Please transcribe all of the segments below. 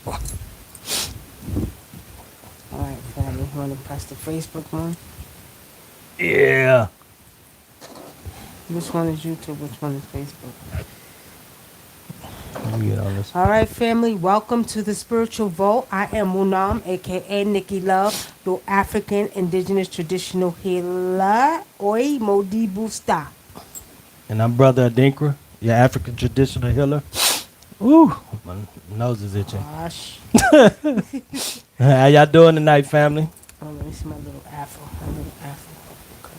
All right, family. You want to press the Facebook one? Yeah. Which one is YouTube? Which one is Facebook? Let me get on this. All right, family. Welcome to the Spiritual Vault. I am Wunam, aka Nikki Love, your African Indigenous Traditional Healer. Oi, Modi Busta. And I'm Brother Adinkra, your African traditional healer. Ooh, my nose is itching. Gosh. How y'all doing tonight, family? Oh, let me see my little afro. My little afro. Okay.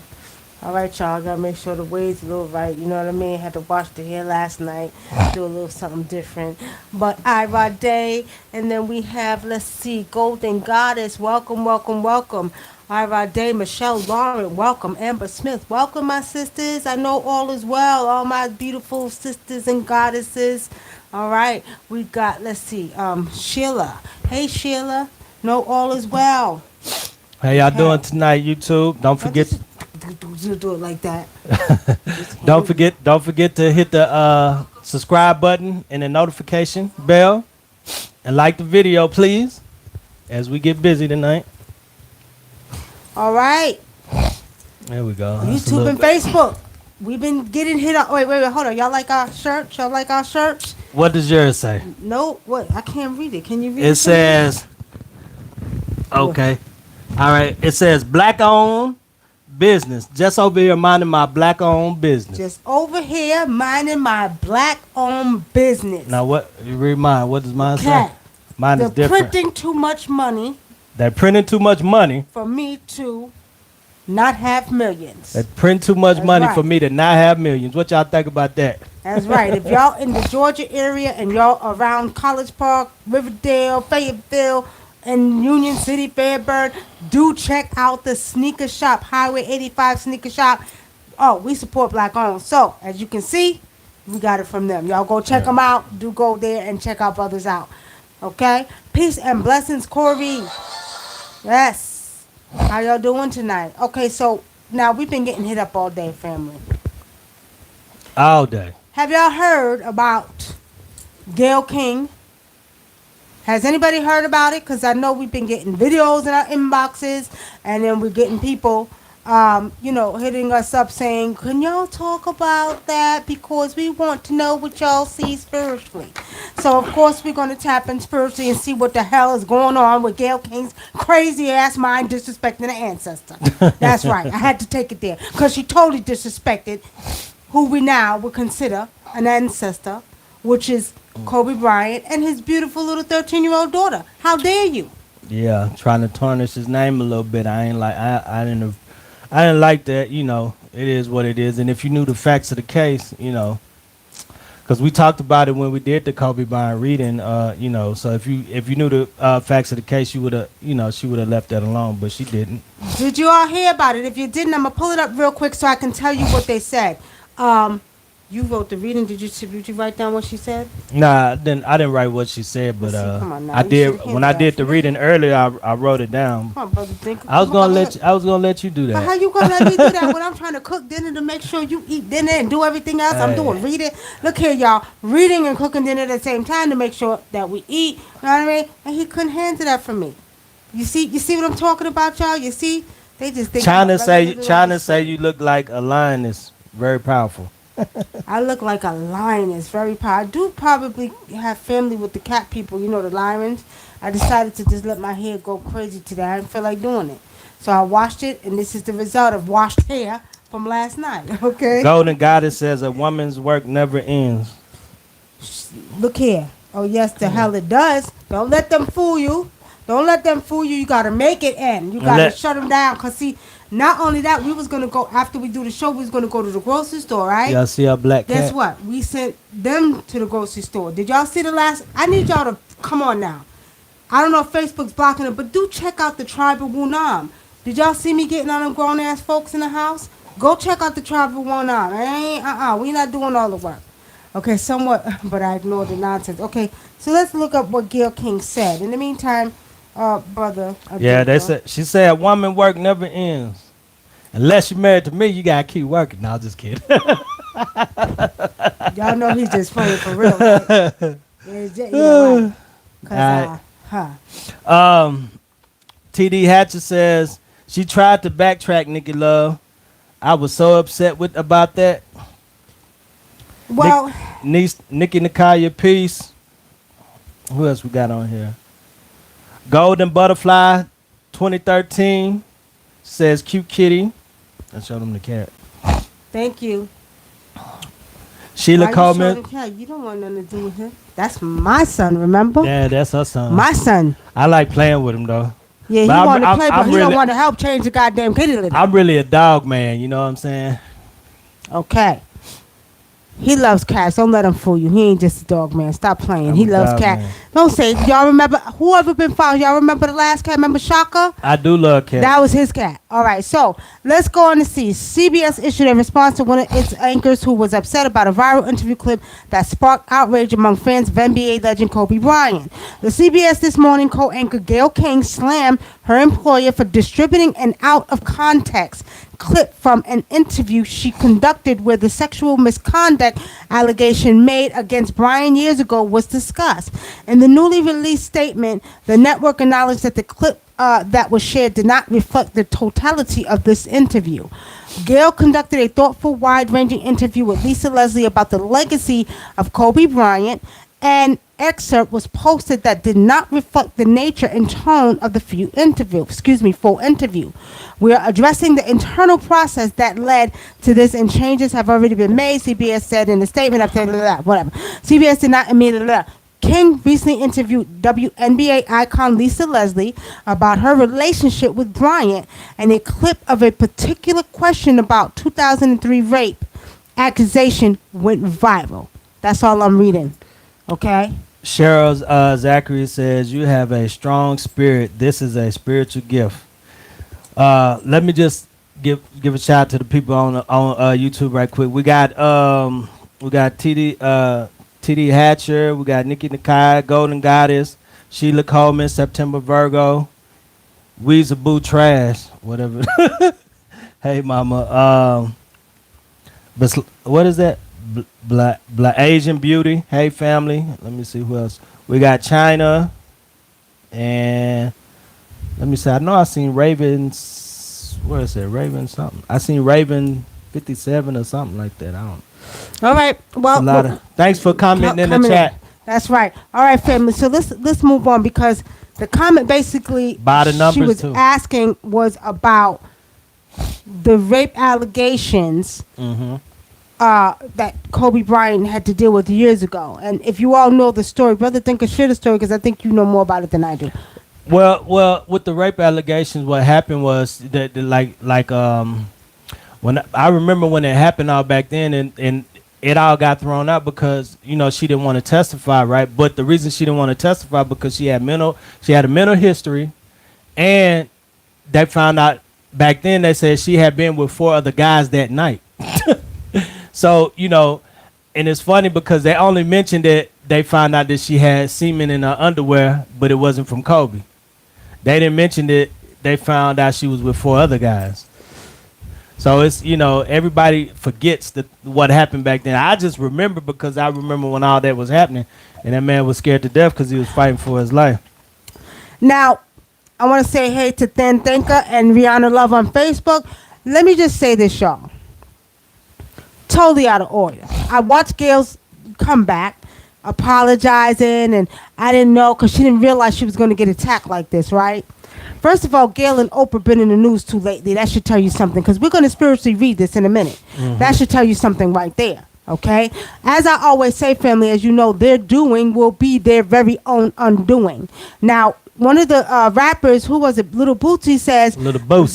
All right, y'all. I gotta make sure the waves a little right. You know what I mean? Had to wash the hair last night. Do a little something different. But Ira Day. And then we have, let's see, Golden Goddess. Welcome, welcome, welcome. Ira Day, Michelle Lauren. Welcome. Amber Smith. Welcome, my sisters. I know all is well. All my beautiful sisters and goddesses. All right. We got, let's see, Sheila. Hey, Sheila. Know all is well. How y'all Okay. doing tonight, YouTube? Don't forget, Do it like that. don't forget to hit the subscribe button and the notification bell, and like the video, please, as we get busy tonight. All right. There we go. That's a YouTube little and bit. Facebook. We've been getting hit up. Wait, hold on. Y'all like our shirts? Y'all like our shirts? What does yours say? No, what? I can't read it. Can you read It it? for me? says, okay, all right. It says black-owned business. Just over here minding my black-owned business. Just over here minding my black-owned business. Now, what you read mine? What does mine say? Okay. Mine They're is different. printing too much money They're printing too much money. for me to not have millions. They print too much That's money right. for me to not have millions. What y'all think about that? That's right. If y'all in the Georgia area and y'all around College Park, Riverdale, Fayetteville, and Union City, Fairburn, do check out the sneaker shop, Highway 85 sneaker shop. Oh, we support black owned. So, as you can see, we got it from them. Y'all go check them out. Do go there and check our brothers out. Okay? Peace and blessings, Corey. Yes. How y'all doing tonight? Okay, so now we've been getting hit up all day, family. All day. Have y'all heard about Gayle King? Has anybody heard about it? Because I know we've been getting videos in our inboxes, and then we're getting people, hitting us up saying, can y'all talk about that? Because we want to know what y'all see spiritually. So, of course, we're going to tap in spiritually and see what the hell is going on with Gayle King's crazy-ass mind disrespecting an ancestor. That's right. I had to take it there. Because she totally disrespected who we now would consider an ancestor, which is Kobe Bryant and his beautiful little 13-year-old daughter. How dare you? Yeah, trying to tarnish his name a little bit. I didn't like that. You know, it is what it is. And if you knew the facts of the case, because we talked about it when we did the Kobe Bryant reading. So if you knew the facts of the case, you would have, she would have left that alone. But she didn't. Did you all hear about it? If you didn't, I'm going to pull it up real quick so I can tell you what they said. You wrote the reading. Did you write down what she said? Nah, I didn't write what she said, but Let's see, come on now. I You did should've when I handed did that the for me. reading earlier. I wrote it down. Come on, brother. Think. I was gonna let you do But how that. you gonna let me do that when I'm trying to cook dinner to make sure you eat dinner and do everything else? I'm Hey. doing reading. Look here, y'all. Reading and cooking dinner at the same time to make sure that we eat. You know what I mean? And he couldn't handle that for me. You see what I'm talking about, y'all? You see? They just think Trying to I'm say you look like a lioness. Very powerful. I look like a lioness, very proud. I do probably have family with the cat people, the lions. I decided to just let my hair go crazy today. I didn't feel like doing it. So I washed it, and this is the result of washed hair from last night, okay? Golden Goddess says a woman's work never ends. Look here. Oh, yes, the hell it does. Don't let them fool you. Don't let them fool you. You got to make it end. You got to shut them down. Because, see, not only that, we was going to go, after we do the show, we was going to go to the grocery store, right? Y'all see our black cat? Guess what? We sent them to the grocery store. Did y'all see the last? I need y'all to come on now. I don't know if Facebook's blocking it, but do check out the Tribe of Wunam. Did y'all see me getting on them grown ass folks in the house? Go check out the Tribe of Wunam. We not doing all the work. Okay, somewhat, but I ignored the nonsense. Okay, so let's look up what Gayle King said. In the meantime, brother. Yeah, she said a woman work never ends. Unless you're married to me, you gotta keep working. No, I'm just kidding. Y'all know he's just playing for real. Right? Yeah, right. Cause Alright. huh. TD Hatcher says she tried to backtrack Nikki Love. I was so upset with about that. Well, Nikki Nakaya Peace. Who else we got on here? Golden Butterfly 2013 says cute kitty. I showed him the cat. thank you. Sheila Why you Coleman. showing the cat? You don't want nothing to do with him. That's my son, remember? Yeah, that's her son. My son. I like playing with him though. Yeah, he But wanted to play, but he don't really- want to help change the goddamn kitty litter. I'm really a dog man, you know what I'm saying? Okay. He loves cats. Don't let him fool you. He ain't just a dog man. Stop playing. I'm He a loves dog cats. man. Don't say y'all remember whoever been following. Y'all remember the last cat? Remember Shaka? I do love cats. That was his cat. All right, so let's go on to see. CBS issued a response to one of its anchors who was upset about a viral interview clip that sparked outrage among fans of NBA legend Kobe Bryant. The CBS This Morning co-anchor Gayle King slammed her employer for distributing an out-of-context clip from an interview she conducted where the sexual misconduct allegation made against Bryant years ago was discussed. In the newly released statement, the network acknowledged that the clip that was shared did not reflect the totality of this interview. Gayle conducted a thoughtful, wide-ranging interview with Lisa Leslie about the legacy of Kobe Bryant. An excerpt was posted that did not reflect the nature and tone of the full interview. We are addressing the internal process that led to this, and changes have already been made, CBS said in a statement. Whatever. CBS did not immediately. King recently interviewed WNBA icon Lisa Leslie about her relationship with Bryant, and a clip of a particular question about 2003 rape accusation went viral. That's all I'm reading. Okay? Cheryl Zachary says, you have a strong spirit. This is a spiritual gift. Let me just give a shout out to the people on YouTube right quick. We got TD Hatcher, we got Nikki Nakai, Golden Goddess, Sheila Coleman, September Virgo, Weezer Boo Trash, whatever. Hey mama. But what is that? Black Asian Beauty. Hey family. Let me see who else. We got China. And let me see. I know I seen Ravens. Where is it? Raven something. I seen Raven 57 or something like that. I don't. All right. Well, thanks for commenting in the chat. That's right. All right, family. So let's move on, because the comment basically By the numbers she was too. asking was about the rape allegations Mm-hmm. that Kobe Bryant had to deal with years ago. And if you all know the story, Brother Thinker, share the story, because I think you know more about it than I do. Well, with the rape allegations, what happened was that when I remember when it happened all back then, and it all got thrown out because she didn't want to testify, right? But the reason she didn't want to testify because she had a mental history, and they found out back then, they said she had been with 4 other guys that night. So and it's funny because they only mentioned that they found out that she had semen in her underwear, but it wasn't from Kobe. They didn't mention that they found out she was with 4 other guys. So it's, everybody forgets what happened back then. I just remember because I remember when all that was happening, and that man was scared to death because he was fighting for his life. Now, I want to say hey to Thin Thinker and Rihanna Love on Facebook. Let me just say this, y'all. Totally out of order. I watched Gayle's come back, apologizing, and I didn't know, because she didn't realize she was going to get attacked like this, right? First of all, Gayle and Oprah been in the news too lately. That should tell you something, because we're going to spiritually read this in a minute. Mm-hmm. That should tell you something right there, okay? As I always say, family, as you know, their doing will be their very own undoing. Now, one of the rappers, who was it, Little Bootsy, says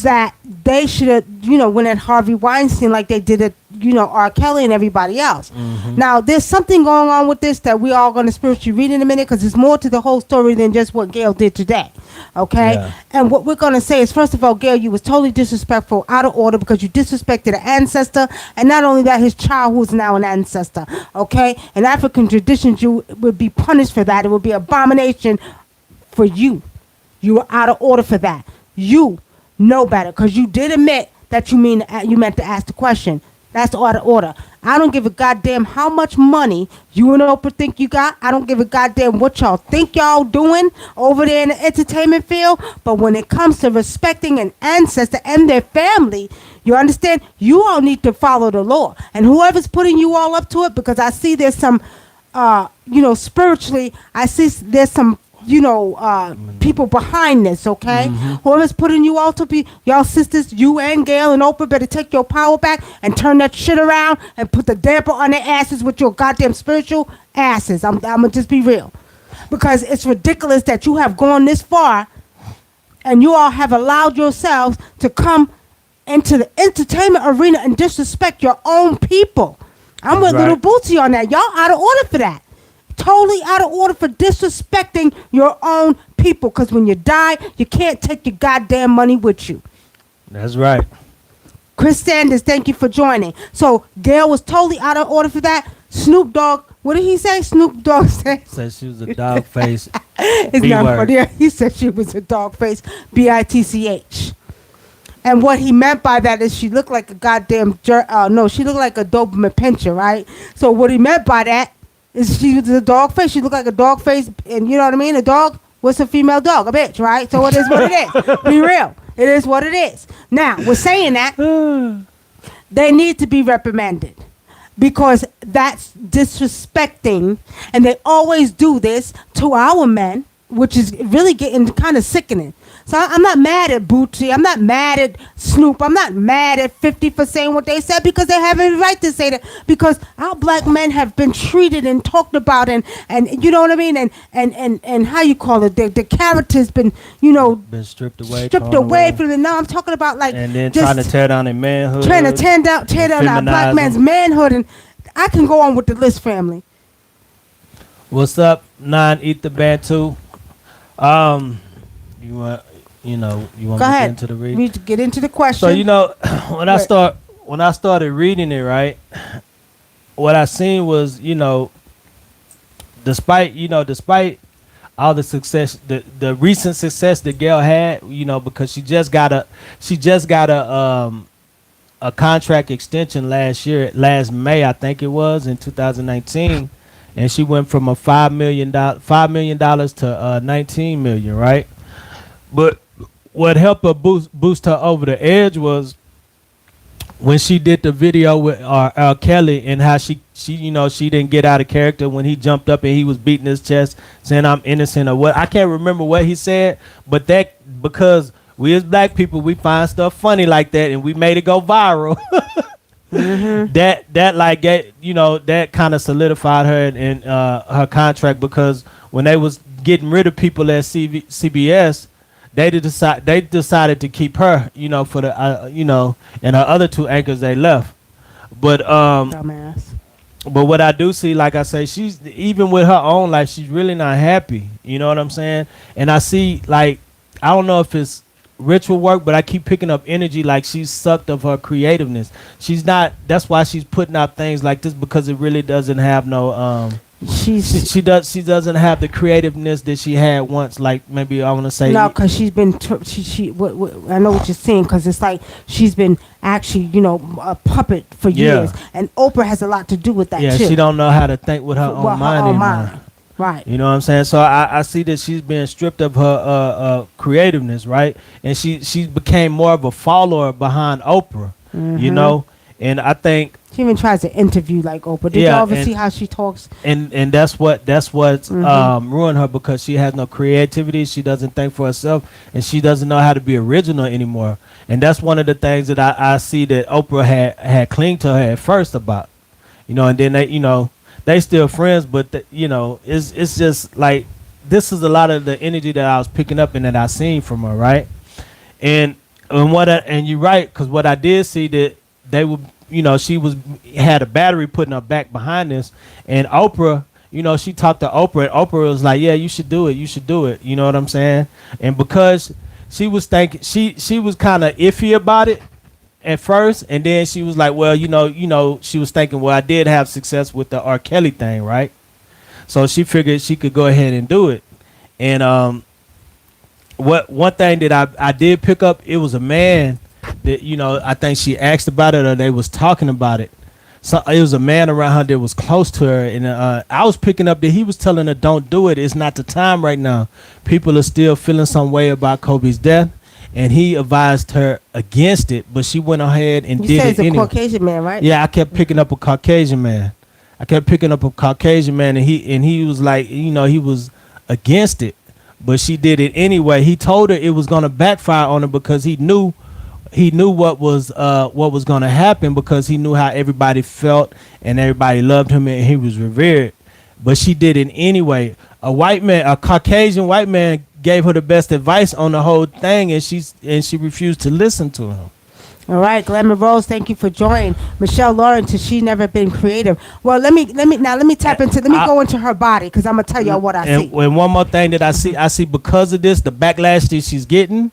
that they should have, went at Harvey Weinstein like they did at, R. Kelly and everybody else. Mm-hmm. Now, there's something going on with this that we all going to spiritually read in a minute, because there's more to the whole story than just what Gayle did today, okay? Yeah. And what we're going to say is, first of all, Gayle, you was totally disrespectful, out of order, because you disrespected an ancestor, and not only that, his child, who's now an ancestor, okay? In African traditions, you would be punished for that. It would be abomination for you. You were out of order for that. You know better, because you did admit that you meant to ask the question. That's the order. I don't give a goddamn how much money you and Oprah think you got. I don't give a goddamn what y'all think y'all doing over there in the entertainment field. But when it comes to respecting an ancestor and their family, you understand? You all need to follow the law. And whoever's putting you all up to it, because I see there's some, spiritually, I see there's some people behind this, okay? Whoever's putting you all to be, y'all sisters, you and Gayle and Oprah better take your power back and turn that shit around and put the damper on their asses with your goddamn spiritual asses. I'm gonna just be real. Because it's ridiculous that you have gone this far and you all have allowed yourselves to come into the entertainment arena and disrespect your own people. I'm with Little Bootsy on that. Y'all out of order for that. Totally out of order for disrespecting your own people. Because when you die, you can't take your goddamn money with you. That's right. Chris Sanders, thank you for joining. So Gayle was totally out of order for that. Snoop Dogg, what did he say? Snoop Dogg said she was a dog face. It's not funny. He said she was a dog face. BITCH. And what he meant by that is she looked like a goddamn she looked like a Doberman Pinscher, right? So what he meant by that is she was a dog face. She looked like a dog face, and you know what I mean? A dog, what's a female dog? A bitch, right? So it is what it is. Be real. It is what it is. Now, with saying that, they need to be reprimanded because that's disrespecting, and they always do this to our men, which is really getting kind of sickening. So I'm not mad at Bootsy. I'm not mad at Snoop. I'm not mad at 50 for saying what they said because they have every right to say that. Because our black men have been treated and talked about and you know what I mean? And how you call it? The character's been, been stripped away from it. Now I'm talking about like. And then trying to tear down their manhood. Trying to tear down our black man's manhood. And I can go on with the list, family. What's up, 9 Ether Bantu? You want to get into the reading? We get into the question. So when I started reading it, right, what I seen was, despite all the success, the recent success that Gayle had, because she just got a contract extension last May, I think it was, in 2019, and she went from a $5 million to $19 million, right? But what helped her boost her over the edge was when she did the video with R. Kelly and how she didn't get out of character when he jumped up and he was beating his chest saying I'm innocent or what. I can't remember what he said, but that because we as black people, we find stuff funny like that and we made it go viral. That kind of solidified her in her contract because when they was getting rid of people at CBS, they decided to keep her, for the and her other two anchors they left. But dumbass. But what I do see, like I say, she's even with her own life, she's really not happy. You know what I'm saying? And I see, like, I don't know if it's ritual work, but I keep picking up energy like she's sucked of her creativeness. She's not. That's why she's putting out things like this because it really doesn't have no. She doesn't have the creativeness that she had once. Like maybe I want to say no, because she's been I know what you're saying because it's like she's been actually a puppet for years, and Oprah has a lot to do with that. Yeah, too. She don't know how to think with her own mind. Right. You know what I'm saying? So I see that she's being stripped of her creativeness, right? And she became more of a follower behind Oprah, and I think she even tries to interview like Oprah. Did you ever see how she talks? And that's what's ruined her because she has no creativity. She doesn't think for herself, and she doesn't know how to be original anymore. And that's one of the things that I see that Oprah had clinged to her at first about, and then they still friends, but it's just like this is a lot of the energy that I was picking up and that I seen from her, right? And you're right, because what I did see that they were, she had a battery putting her back behind this, and Oprah, she talked to Oprah, and Oprah was like, yeah, you should do it, you know what I'm saying? And because she was thinking, she was kind of iffy about it at first, and then she was like, well, she was thinking, well, I did have success with the R. Kelly thing, right? So she figured she could go ahead and do it. And one thing that I did pick up, it was a man that, you know, I think she asked about it or they was talking about it. So it was a man around her that was close to her, and I was picking up that he was telling her, "Don't do it. It's not the time right now. People are still feeling some way about Kobe's death." And he advised her against it, but she went ahead and You did said it it's a anyway. Caucasian man, right? Yeah, I kept picking up a Caucasian man. And he was like, you know, he was against it, but she did it anyway. He told her it was gonna backfire on her because he knew what was gonna happen, because he knew how everybody felt and everybody loved him and he was revered. But she did it anyway. A Caucasian white man gave her the best advice on the whole thing, and she refused to listen to him. All right, Glamour Rose, thank you for joining. Michelle Lawrence, has she never been creative? Well, let me go into her body, because I'm gonna tell y'all what I see. And one more thing that I see because of this, the backlash that she's getting,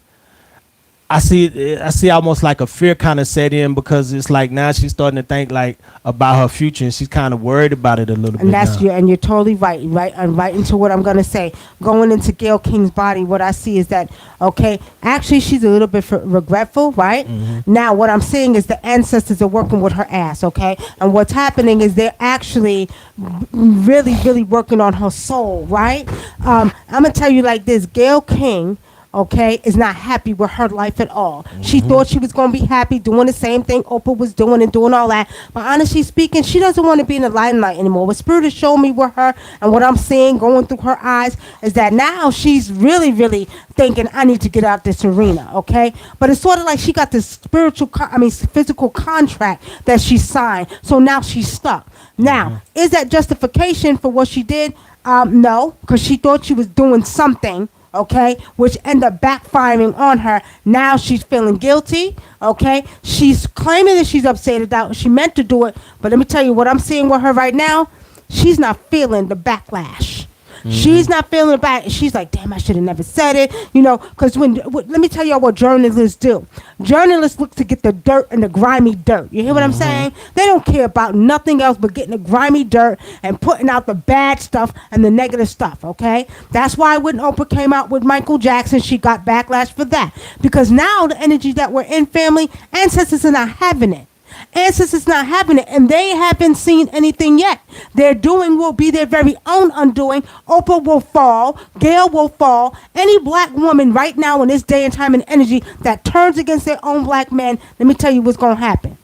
I see almost like a fear kind of set in, because it's like now she's starting to think like about her future, and she's kind of worried about it a little bit. And you're totally right. I'm right into what I'm gonna say. Going into Gayle King's body, what I see is that, okay, actually she's a little bit regretful, right? Mm-hmm. Now what I'm seeing is the ancestors are working with her ass, okay? And what's happening is they're actually really, really working on her soul, right? I'm gonna tell you like this: Gayle King, okay, is not happy with her life at all. Mm-hmm. She thought she was going to be happy doing the same thing Oprah was doing and doing all that. But honestly speaking, she doesn't want to be in the limelight anymore. What Spirit has shown me with her and what I'm seeing going through her eyes is that now she's really, really thinking, I need to get out this arena, okay? But it's sort of like she got this physical contract that she signed. So now she's stuck. Now, is that justification for what she did? No, because she thought she was doing something, okay, which ended up backfiring on her. Now she's feeling guilty, okay? She's claiming that she's upset about she meant to do it, but let me tell you what I'm seeing with her right now. She's not feeling the backlash. She's not feeling it back. She's like, damn, I should have never said it, you know, because let me tell y'all what journalists do. Journalists look to get the dirt and the grimy dirt. You hear what I'm saying? They don't care about nothing else but getting the grimy dirt and putting out the bad stuff and the negative stuff, okay? That's why when Oprah came out with Michael Jackson, she got backlash for that. Because now the energy that we're in, family, ancestors are not having it. Ancestors not having it, and they haven't seen anything yet. Their doing will be their very own undoing. Oprah will fall. Gayle will fall. Any black woman right now in this day and time and energy that turns against their own black man, let me tell you what's going to happen.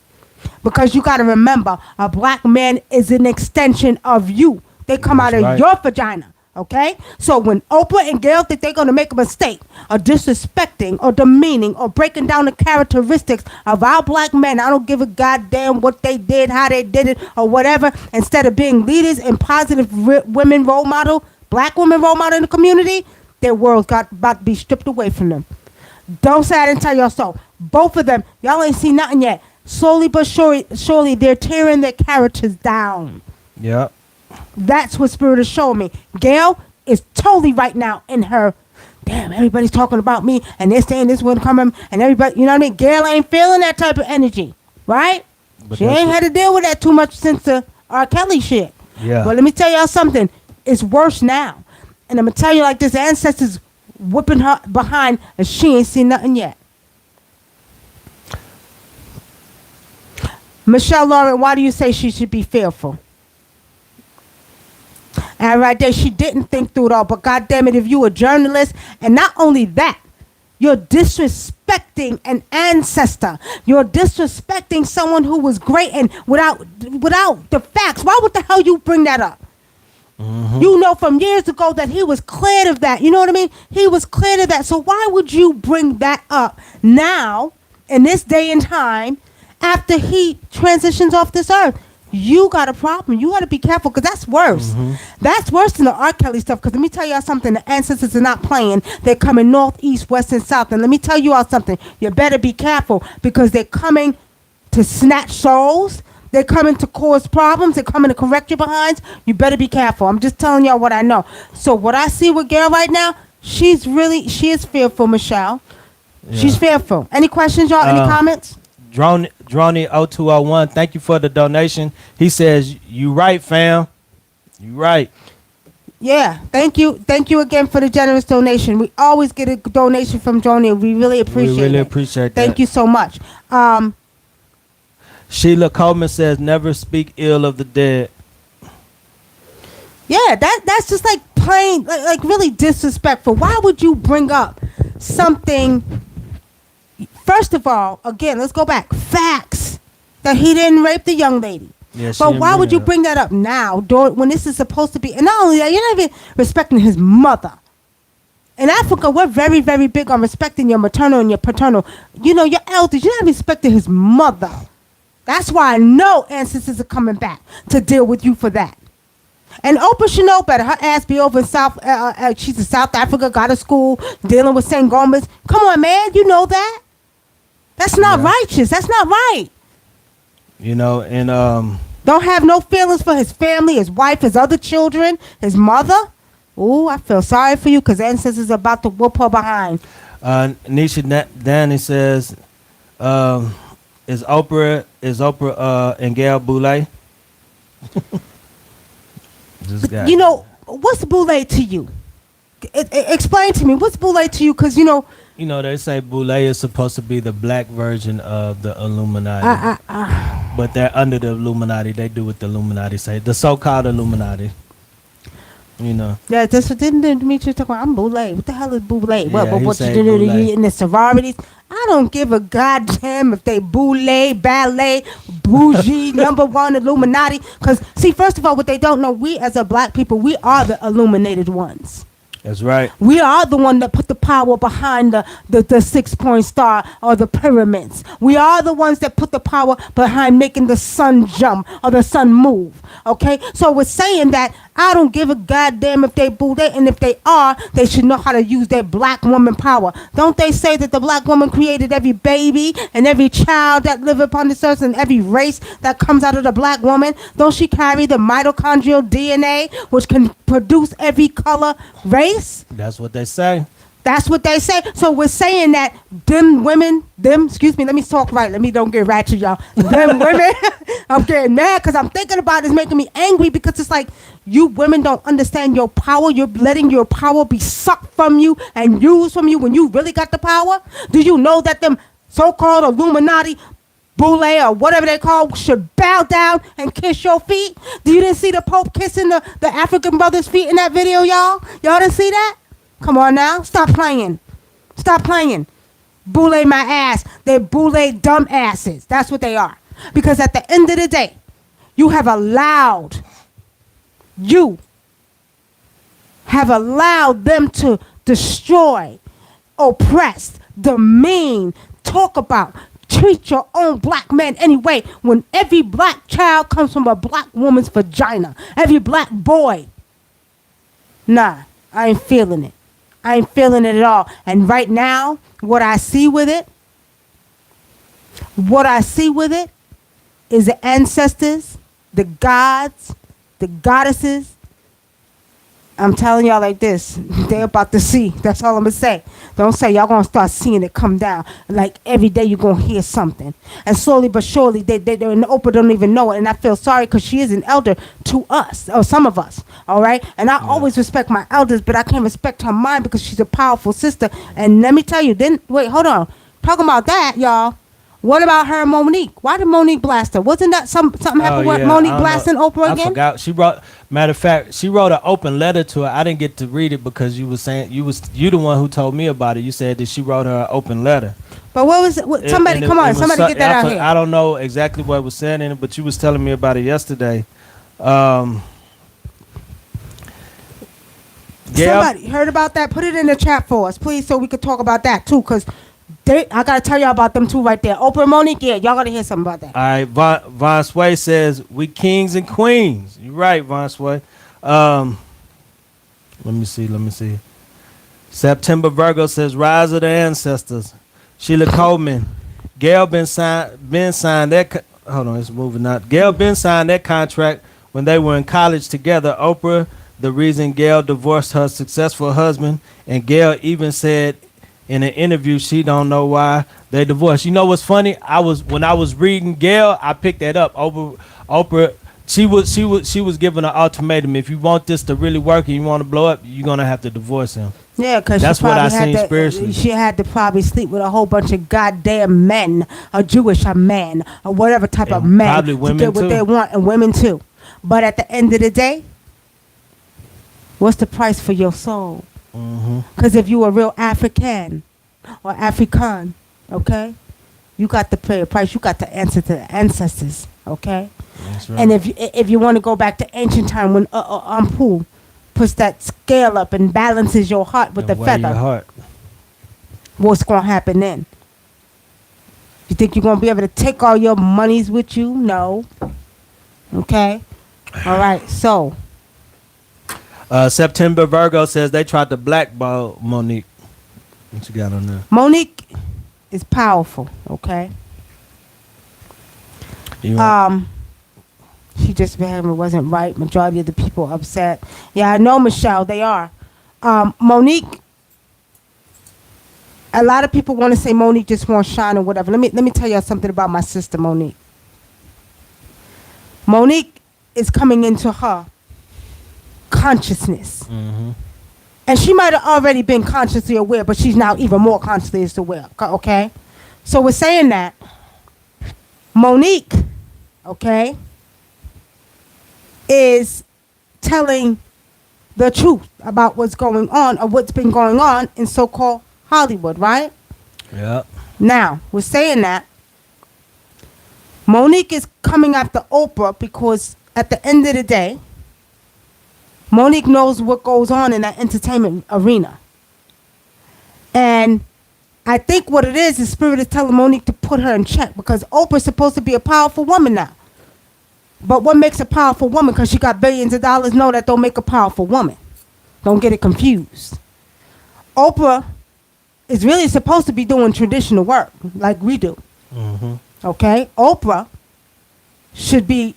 Because you got to remember, a black man is an extension of you. They come out of your vagina. Okay? So when Oprah and Gayle think they're going to make a mistake or disrespecting or demeaning or breaking down the characteristics of our black men, I don't give a goddamn what they did, how they did it, or whatever, instead of being leaders and positive women role model, black women role model in the community, their world's got about to be stripped away from them. Don't say I didn't tell y'all so. Both of them, y'all ain't seen nothing yet. Slowly but surely, they're tearing their characters down. Yep. That's what Spirit is showing me. Gayle is totally right now in her, damn, everybody's talking about me and they're saying this one coming and everybody, you know what I mean? Gayle ain't feeling that type of energy, right? But she ain't had to deal with that too much since the R. Kelly shit. Yeah. But let me tell y'all something. It's worse now. And I'm going to tell you like this, ancestors whipping her behind and she ain't seen nothing yet. Michelle Lauren, why do you say she should be fearful? And right there, she didn't think through it all. But goddamn it, if you a journalist, and not only that, you're disrespecting an ancestor. You're disrespecting someone who was great, and without the facts. Why would the hell you bring that up? Mm-hmm. You know from years ago that he was cleared of that. You know what I mean? He was cleared of that. So why would you bring that up now, in this day and time, after he transitions off this earth? You got a problem. You got to be careful, because that's worse. Mm-hmm. That's worse than the R. Kelly stuff, because let me tell y'all something. The ancestors are not playing. They're coming north, east, west, and south. And let me tell you all something. You better be careful, because they're coming to snatch souls. They're coming to cause problems. They're coming to correct your behinds. You better be careful. I'm just telling y'all what I know. So what I see with Gayle right now, she is fearful, Michelle. Yeah. She's fearful. Any questions, y'all? Any comments? Droney 0201, thank you for the donation. He says, you right, fam. You right. Yeah, thank you again for the generous donation. We always get a donation from Joni. We really appreciate We really it. appreciate Thank that. you so much. Sheila Coleman says, "Never speak ill of the dead." Yeah, that's just like plain, like really disrespectful. Why would you bring up something? First of all, again, let's go back. Facts that he didn't rape the young lady. Yeah, she But didn't why bring would that you up. bring that up now, when this is supposed to be? And not only that, you're not even respecting his mother. In Africa, we're very, very big on respecting your maternal and your paternal. You know, your elders. You're not respecting his mother. That's why I know ancestors are coming back to deal with you for that. And Oprah should know better. Her ass be over in South. She's in South Africa, got a school, dealing with St. Gomez. Come on, man, you know that. That's not Yeah. righteous. That's not right. You know, and Don't have no feelings for his family, his wife, his other children, his mother. Ooh, I feel sorry for you because ancestors are about to whoop her behind. Nisha Danny says, "Is Oprah and Gail Boulay?" Just got You know, what's Boulay to you? Explain to me, what's Boulay to you? Because, you know, You know, they say Boulay is supposed to be the black version of the Illuminati, but they're under the Illuminati. They do what the Illuminati say, the so-called Illuminati. You know, yeah, that's what didn't Demetrius talk about. I'm Boulay. What the hell is Boulay? Yeah, he What you say do Boulay. in the sororities? I don't give a goddamn if they Boulay, ballet, bougie, number one Illuminati. Because, see, first of all, what they don't know, we as a black people, we are the illuminated ones. that's right. We are the one that put the power behind the 6-point star or the pyramids. We are the ones that put the power behind making the sun jump or the sun move. Okay? So we're saying that I don't give a goddamn if they boo they, and if they are, they should know how to use their black woman power. Don't they say that the black woman created every baby and every child that live upon this earth and every race that comes out of the black woman? Don't she carry the mitochondrial DNA which can produce every color race? That's what they say. That's what they say. So we're saying that excuse me, let me talk right. Let me don't get ratchet, y'all. Them women, I'm getting mad because I'm thinking about it's making me angry because it's like you women don't understand your power. You're letting your power be sucked from you and used from you when you really got the power. Do you know that them so-called Illuminati, Boule or whatever they call should bow down and kiss your feet? Do you didn't see the Pope kissing the African brothers' feet in that video, y'all? Y'all didn't see that? Come on now. Stop playing. Stop playing. Boule my ass. They're boule dumb asses. That's what they are. Because at the end of the day, you have allowed them to destroy, oppress, demean, talk about, treat your own black man anyway when every black child comes from a black woman's vagina. Every black boy. Nah, I ain't feeling it. I ain't feeling it at all. And right now, what I see with it is the ancestors, the gods, the goddesses. I'm telling y'all like this. They're about to see. That's all I'm going to say. Don't say y'all going to start seeing it come down. Like every day you're going to hear something. And slowly but surely, they're in the Oprah don't even know it. And I feel sorry because she is an elder to us, or some of us. All right? And I always respect my elders, but I can't respect her mind because she's a powerful sister. And let me tell you, wait, hold on. Talking about that, y'all. What about her and Monique? Why did Monique blast her? Wasn't that something happened with Monique blasting Oprah again? I forgot. She wrote. Matter of fact, she wrote an open letter to her. I didn't get to read it because you the one who told me about it. You said that she wrote her an open letter. But what was it? Somebody, come on, somebody get that out here. I don't know exactly what was said in it, but you was telling me about it yesterday. Gayle, Somebody heard about that? Put it in the chat for us, please, so we could talk about that too. Cause I gotta tell y'all about them two right there. Oprah and Monique, yeah, y'all gotta hear something about that. All right, Von Sway says we kings and queens. You're right, Von Sway. Let me see. September Virgo says rise of the ancestors. Sheila Coleman, Gayle been signed that. Hold on, it's moving out. Gayle been signed that contract when they were in college together. Oprah, the reason Gayle divorced her successful husband, and Gayle even said in an interview she don't know why they divorced. You know what's funny? When I was reading Gayle, I picked that up. Oprah she was given an ultimatum. If you want this to really work and you want to blow up, you're gonna have to divorce him. Yeah, because That's what I seen spiritually. She had to probably sleep with a whole bunch of goddamn men, a Jewish a man, or whatever type of And men probably to women get what too. they want, and women too. But at the end of the day, what's the price for your soul? Mm-hmm. Because if you a real African or African, okay, you got to pay a price. You got to answer to the ancestors, okay. That's right. And if you want to go back to ancient time when Ampu puts that scale up and balances your heart with And the weigh your feather, heart. what's going to happen then? You think you're going to be able to take all your monies with you? No. Okay? All right, so. September Virgo says they tried to blackball Monique. What you got on there? Monique is powerful, okay? She just behaved wasn't right. Majority of the people upset. Yeah, I know, Michelle, they are. Monique, a lot of people want to say Monique just wants shine or whatever. Let me tell you something about my sister Monique. Monique is coming into her consciousness. Mm-hmm. And she might have already been consciously aware, but she's now even more consciously aware. Okay? So we're saying that Monique, okay, is telling the truth about what's going on or what's been going on in so-called Hollywood, right? Yep. Now, we're saying that Monique is coming after Oprah because at the end of the day, Monique knows what goes on in that entertainment arena. And I think what it is Spirit is telling Monique to put her in check because Oprah's supposed to be a powerful woman now. But what makes a powerful woman? Because she got billions of dollars? No, that don't make a powerful woman. Don't get it confused. Oprah is really supposed to be doing traditional work like we do. Mm-hmm. Okay? Oprah should be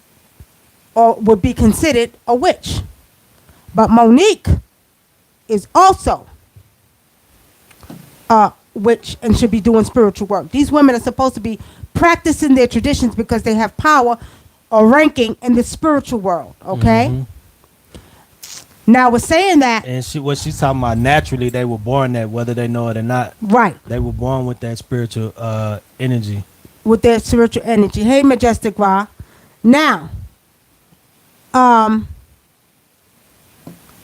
or would be considered a witch. But Monique is also a witch and should be doing spiritual work. These women are supposed to be practicing their traditions because they have power or ranking in the spiritual world, okay? Mm-hmm. Now we're saying that. And what she's talking about, naturally they were born that, whether they know it or not. Right. They were born with that spiritual energy. With their spiritual energy. Hey, Majestic Ra. Now,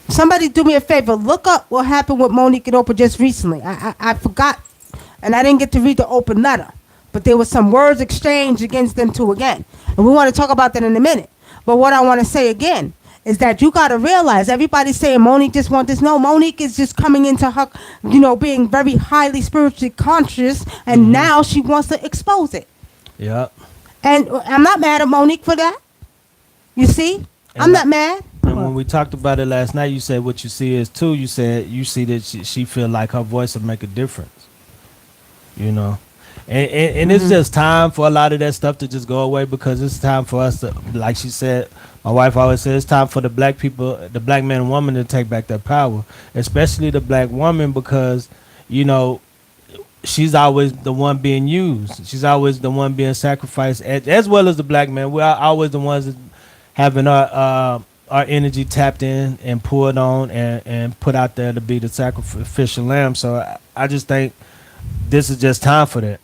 somebody do me a favor. Look up what happened with Monique and Oprah just recently. I forgot, and I didn't get to read the open letter. But there was some words exchanged against them two again. And we want to talk about that in a minute. But what I want to say again is that you got to realize everybody's saying Monique just wants this. No, Monique is just coming into her, being very highly spiritually conscious. And now she wants to expose it. Yep. And I'm not mad at Monique for that. You see? I'm not mad. And when we talked about it last night, you said what you see is too. You said you see that she feel like her voice will make a difference. And it's just time for a lot of that stuff to just go away because it's time for us to, like she said, my wife always says, it's time for the black people, the black man and woman to take back their power, especially the black woman because, she's always the one being used. She's always the one being sacrificed, as well as the black man. We're always the ones that having our energy tapped in and poured on and put out there to be the sacrificial lamb. So I just think this is just time for that.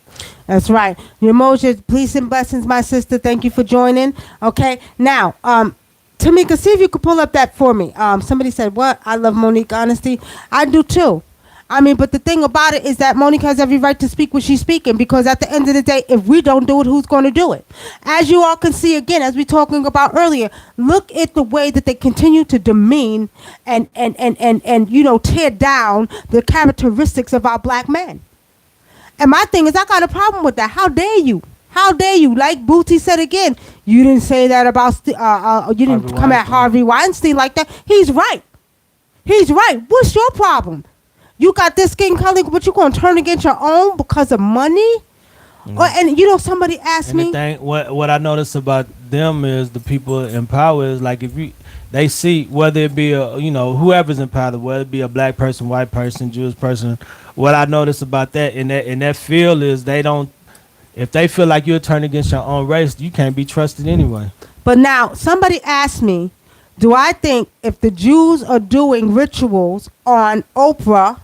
That's right. Your emotions, peace and blessings, my sister. Thank you for joining. Okay. Now, Tamika, see if you could pull up that for me. Somebody said, what? I love Monique honesty. I do too. But the thing about it is that Monique has every right to speak what she's speaking because at the end of the day, if we don't do it, who's going to do it? As you all can see again, as we were talking about earlier, look at the way that they continue to demean and tear down the characteristics of our black men. And my thing is, I got a problem with that. How dare you? How dare you? Like Booty said again, you didn't say that about, you didn't come at Harvey Weinstein like that. He's right. He's right. What's your problem? You got this skin color, but you going to turn against your own because of money? And somebody asked me. What I notice about them is the people in power is like they see whether it be whoever's in power, whether it be a black person, white person, Jewish person. What I notice about that in that field is they don't. If they feel like you're turning against your own race, you can't be trusted anyway. But now somebody asked me, do I think if the Jews are doing rituals on Oprah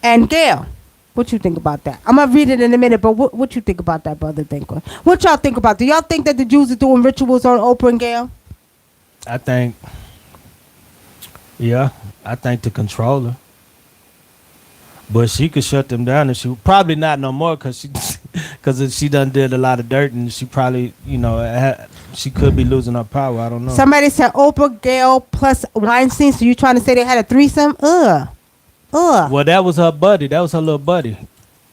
and Gayle, what you think about that? I'm gonna read it in a minute, but what you think about that, brother Dinker? What y'all think about? Do y'all think that the Jews are doing rituals on Oprah and Gayle? I think, yeah, I think to control her. But she could shut them down, and she probably not no more because she done did a lot of dirt, and she probably, she could be losing her power. I don't know. Somebody said Oprah, Gayle plus Weinstein. So you trying to say they had a threesome? Well, that was her buddy. That was her little buddy.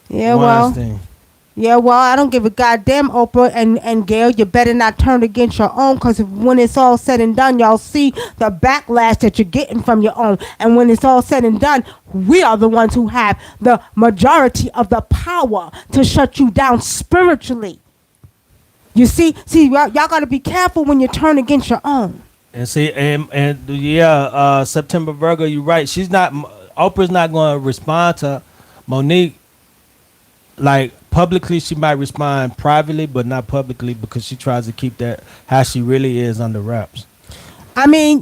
Yeah, Weinstein. well, I don't give a goddamn, Oprah and Gayle. You better not turn against your own, because when it's all said and done, y'all see the backlash that you're getting from your own. And when it's all said and done, we are the ones who have the majority of the power to shut you down spiritually. You see, y'all got to be careful when you turn against your own. And see, September Virgo, you're right. Oprah's not going to respond to Monique. Like, publicly, she might respond privately, but not publicly, because she tries to keep that how she really is under wraps. I mean,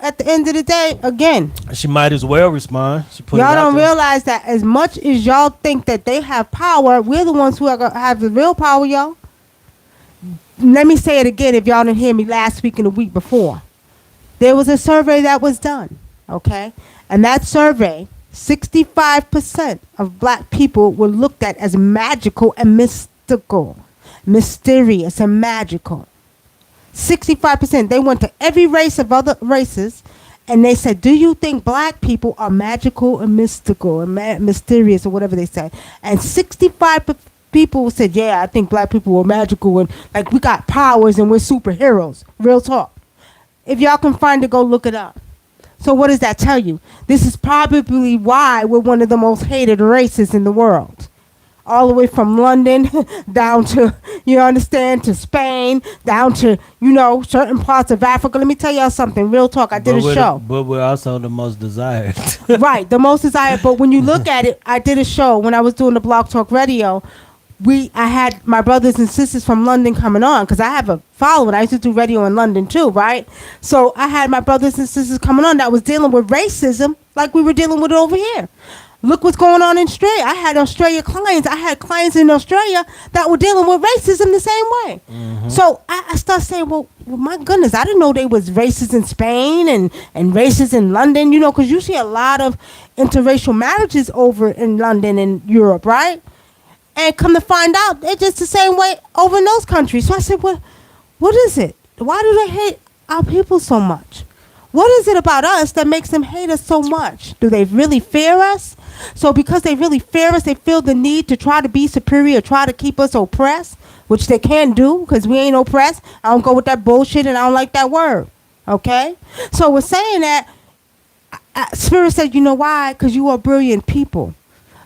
at the end of the day, again, She might as well respond. y'all don't realize that as much as y'all think that they have power, we're the ones who are gonna have the real power, y'all. Let me say it again if y'all didn't hear me last week and the week before. There was a survey that was done, okay? And that survey, 65% of black people were looked at as magical and mystical, mysterious and magical. 65%. They went to every race of other races, and they said, do you think black people are magical and mystical and mysterious, or whatever they said? And 65 people said, yeah, I think black people are magical and like we got powers and we're superheroes. Real talk. If y'all can find it, go look it up. So what does that tell you? This is probably why we're one of the most hated races in the world. All the way from London down to, to Spain, down to, certain parts of Africa. Let me tell y'all something. Real talk. I did a show. But we're also the most desired. Right. The most desired. But when you look at it, I did a show when I was doing the Blog Talk Radio. I had my brothers and sisters from London coming on, because I have a following. I used to do radio in London too, right? So I had my brothers and sisters coming on that was dealing with racism like we were dealing with it over here. Look what's going on in Australia. I had Australia clients. I had clients in Australia that were dealing with racism the same way. Mm-hmm. So I started saying, well, my goodness, I didn't know they was racist in Spain and racist in London, because you see a lot of interracial marriages over in London and Europe, right? And come to find out, they're just the same way over in those countries. So I said, well, what is it? Why do they hate our people so much? What is it about us that makes them hate us so much? Do they really fear us? So because they really fear us, they feel the need to try to be superior, try to keep us oppressed, which they can't do because we ain't oppressed. I don't go with that bullshit and I don't like that word. Okay? So we're saying that Spirit said, you know why? Because you are brilliant people.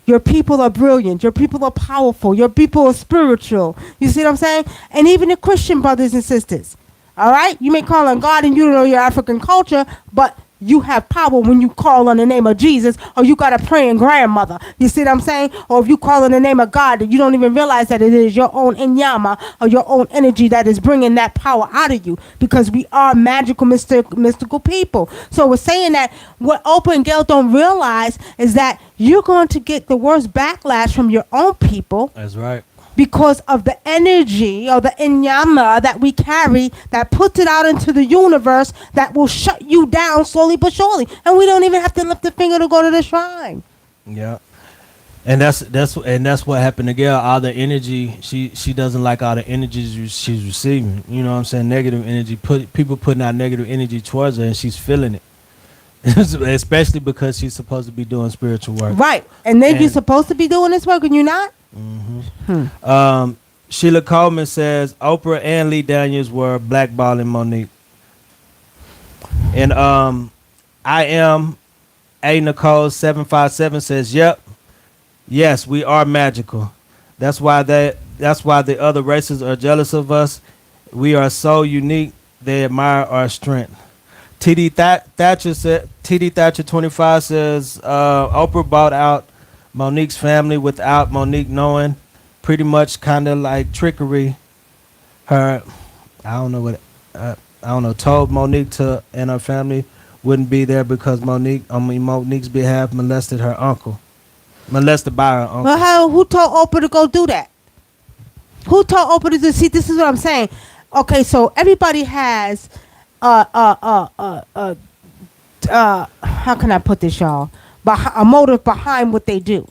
Your people are brilliant. Your people are powerful. Your people are spiritual. You see what I'm saying? And even the Christian brothers and sisters. All right? You may call on God and you don't know your African culture, but you have power when you call on the name of Jesus, or you got a praying grandmother. You see what I'm saying? Or if you call on the name of God, you don't even realize that it is your own inyama or your own energy that is bringing that power out of you, because we are magical, mystical people. So we're saying that what Oprah and Gayle don't realize is that you're going to get the worst backlash from your own people. That's right. Because of the energy or the inyama that we carry that puts it out into the universe that will shut you down slowly but surely. And we don't even have to lift a finger to go to the shrine. Yeah. And that's what happened to Gayle. All the energy, she doesn't like all the energies she's receiving. You know what I'm saying? Negative energy. People putting out negative energy towards her, and she's feeling it. Especially because she's supposed to be doing spiritual work. Right. And then you're supposed to be doing this work and you're not? Mm-hmm. Sheila Coleman says Oprah and Lee Daniels were blackballing Monique. And I am A Nicole 757 says, yep, yes, we are magical. That's why the other races are jealous of us. We are so unique. They admire our strength. TD Thatcher 25 says Oprah bought out Monique's family without Monique knowing, pretty much kind of like trickery. I I don't know what I don't know. Told Monique to and her family wouldn't be there because Monique's behalf molested her uncle, molested by her uncle. Well, who told Oprah to go do that? Who told Oprah to do? See, this is what I'm saying. Okay, so everybody has uh uh uh uh uh, how can I put this, y'all? A motive behind what they do.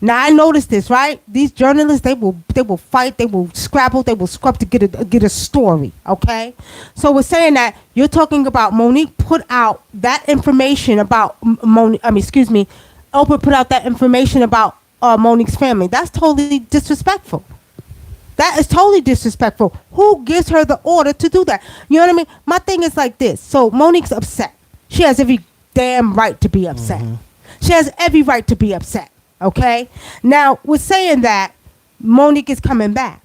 Now I noticed this, right? These journalists, they will fight, they will scrabble, they will scrub to get a story. Okay, so we're saying that you're talking about Monique put out that information about Monique. I mean, excuse me, Oprah put out that information about Monique's family. That's totally disrespectful. That is totally disrespectful. Who gives her the order to do that? You know what I mean? My thing is like this. So Monique's upset. She has every damn right to be upset. She has every right to be upset. Okay? Now, we're saying that Monique is coming back.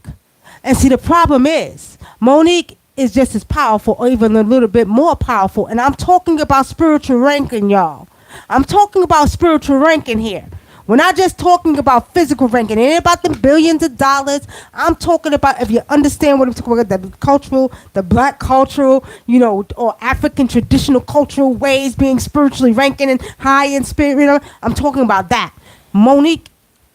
And see, the problem is, Monique is just as powerful or even a little bit more powerful. And I'm talking about spiritual ranking, y'all. I'm talking about spiritual ranking here. We're not just talking about physical ranking. It ain't about the billions of dollars. I'm talking about, if you understand what I'm talking about, the cultural, the black cultural, you know, or African traditional cultural ways being spiritually ranking and high in spirit. You know, I'm talking about that. Monique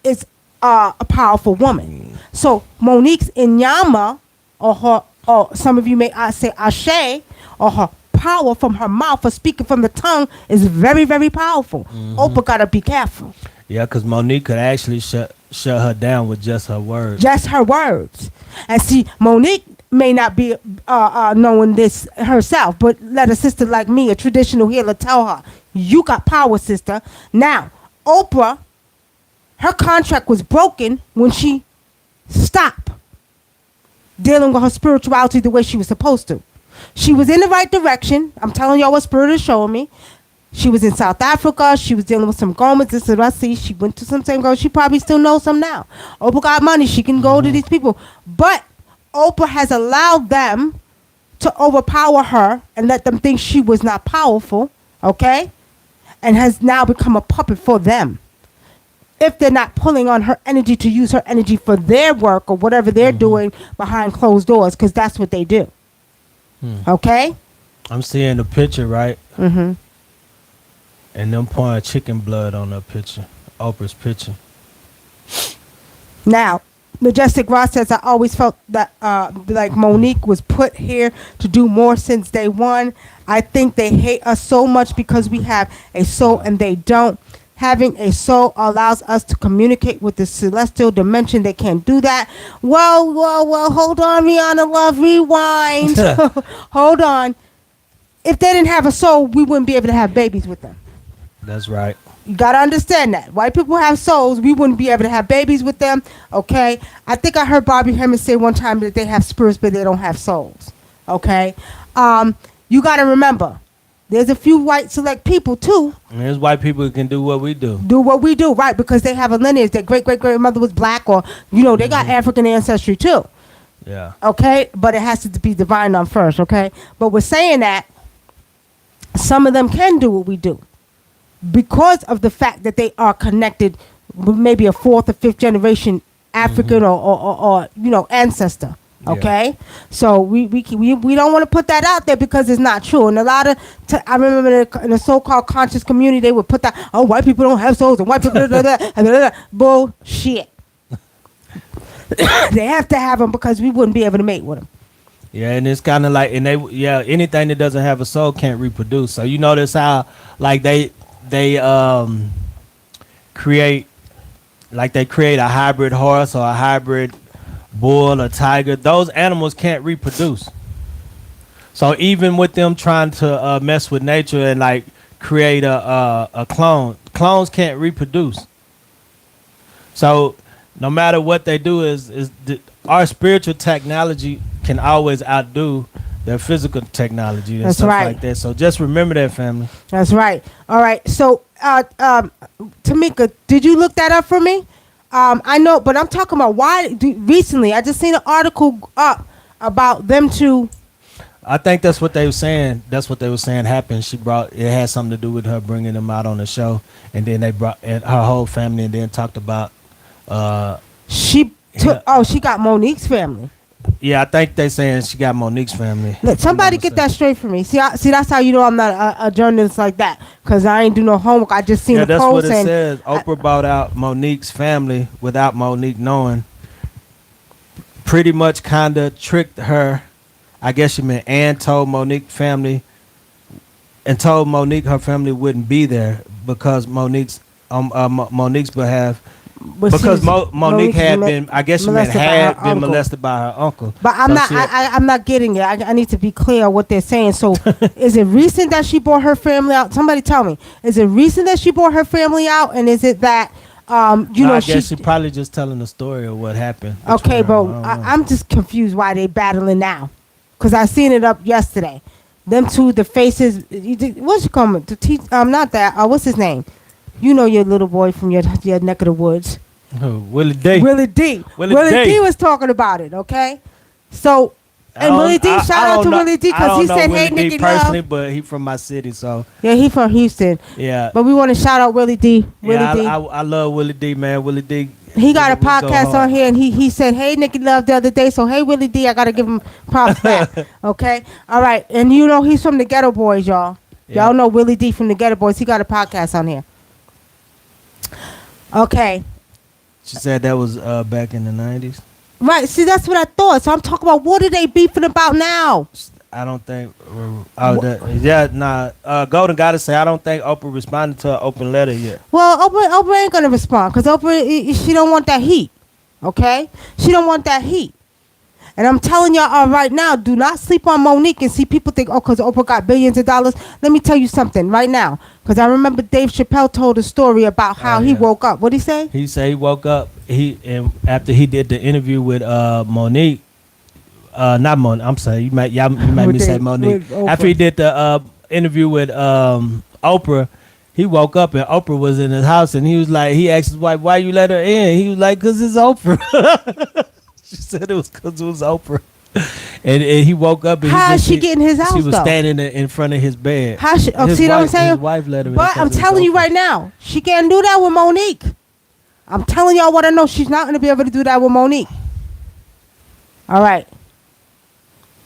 is a powerful woman. So Monique's inyama, or her, or some of you may say ashe, or her power from her mouth or speaking from the tongue is very, very powerful. Oprah gotta be careful. Yeah, because Monique could actually shut her down with just her words. Just her words. And see, Monique may not be knowing this herself, but let a sister like me, a traditional healer, tell her, you got power, sister. Now, Oprah, her contract was broken when she stopped dealing with her spirituality the way she was supposed to. She was in the right direction. I'm telling y'all what Spirit is showing me. She was in South Africa. She was dealing with some Gomez. This is what I see. She went to some same girls. She probably still knows some now. Oprah got money. She can go to these people. But Oprah has allowed them to overpower her and let them think she was not powerful, okay? And has now become a puppet for them. If they're not pulling on her energy to use her energy for their work or whatever they're doing behind closed doors, because that's what they do. Okay? I'm seeing the picture, right? Mm-hmm. And them pouring chicken blood on her picture, Oprah's picture. Now, Majestic Ross says, I always felt that like Monique was put here to do more since day one. I think they hate us so much because we have a soul and they don't. Having a soul allows us to communicate with the celestial dimension. They can't do that. Well, hold on, Rihanna Love, rewind. Hold on. If they didn't have a soul, we wouldn't be able to have babies with them. That's right. You got to understand that. White people have souls. We wouldn't be able to have babies with them. Okay? I think I heard Bobby Hemmings say one time that they have spirits, but they don't have souls. Okay? You got to remember, there's a few white select people, too. And there's white people who can do what we do. Do what we do, right? Because they have a lineage. Their great-great-grandmother was black, or, you know, they got African ancestry, too. Yeah. Okay? But it has to be divine on first, okay? But we're saying that some of them can do what we do, because of the fact that they are connected with maybe a fourth or fifth generation African or you know, ancestor. Okay, yeah. So we don't want to put that out there because it's not true. And a lot of I remember in the so-called conscious community, they would put that, oh, white people don't have souls and white people bullshit. They have to have them because we wouldn't be able to mate with them. Yeah, and it's kind of like, and anything that doesn't have a soul can't reproduce. So you notice how like they create a hybrid horse or a hybrid bull or tiger. Those animals can't reproduce. So even with them trying to mess with nature and like create a clone, clones can't reproduce. So no matter what they do, our spiritual technology can always outdo their physical technology and stuff like that. So just remember that, family. That's right. All right. So, Tamika, did you look that up for me? I know, but I'm talking about recently. I just seen an article up about them two. I think that's what they were saying. That's what they were saying happened. It had something to do with her bringing them out on the show, and then they brought her whole family, and then talked about. She got Monique's family. Yeah, I think they saying she got Monique's family. Look, somebody get that straight for me. See, that's how you know I'm not a journalist like that, because I ain't do no homework. I just seen Yeah, the that's post what it and says. Oprah bought out Monique's family without Monique knowing. Pretty much kind of tricked her. I guess she meant Ann told Monique family and told Monique her family wouldn't be there because Monique's behalf. but Because Monique had me- been, I guess she meant molested by her had been uncle. molested by her uncle. But I'm So not. she had- I'm not getting it. I need to be clear on what they're saying. So, is it recent that she brought her family out? Somebody tell me. Is it recent that she brought her family out, and is it that you No, know I guess she? she probably just telling the story of what happened. Okay, between her. but I don't know. I'm just confused why they battling now, because I seen it up yesterday. Them two, the faces. What's you call it? The not that. What's his name? You know your little boy from your neck of the woods. Who? Willie D. Willie D. Willie Willie D. D was talking about it. Okay, so. I And don't- Willie D, I shout out don't to know- Willie D, I because don't he know said, Willie "Hey, D Nicky personally, love." but he from my city, so Yeah, he from Houston, yeah. but we want to shout out Willie D. Willie Yeah, D. I love Willie D, man. Willie D. He got a we go podcast hard. on here, and he said, "Hey, Nicky Love," the other day. So, hey, Willie D, I gotta give him props back. Okay, all right, and you know he's from the Ghetto Boys, y'all. Yeah. Y'all know Willie D from the Ghetto Boys. He got a podcast on here. Okay, She said that was back in the 90s. right. See, that's what I thought. So I'm talking about what are they beefing about now? I don't think. Golden Goddess say I don't think Oprah responded to an open letter yet. Well, Oprah ain't gonna respond because Oprah, she don't want that heat. Okay, she don't want that heat. And I'm telling y'all right now, do not sleep on Monique and see people think, oh, because Oprah got billions of dollars. Let me tell you something right now, because I remember Dave Chappelle told a story about how he yeah. woke up. What'd he say? He said he woke up. And after he did the interview with Monique, not Monique. I'm sorry, you might With me say the- Monique. with Oprah. After he did the interview with Oprah, he woke up and Oprah was in his house, and he was like, he asked his wife, "Why you let her in?" He was like, "Cause it's Oprah." She said it was because it was Oprah. And he woke up and How is she get in his house, She was though? standing in front of his bed. How she? Oh, His see what I'm wife- saying? His wife let him in But because I'm it was telling you Oprah. right now, she can't do that with Monique. I'm telling y'all what I know. She's not gonna be able to do that with Monique. All right.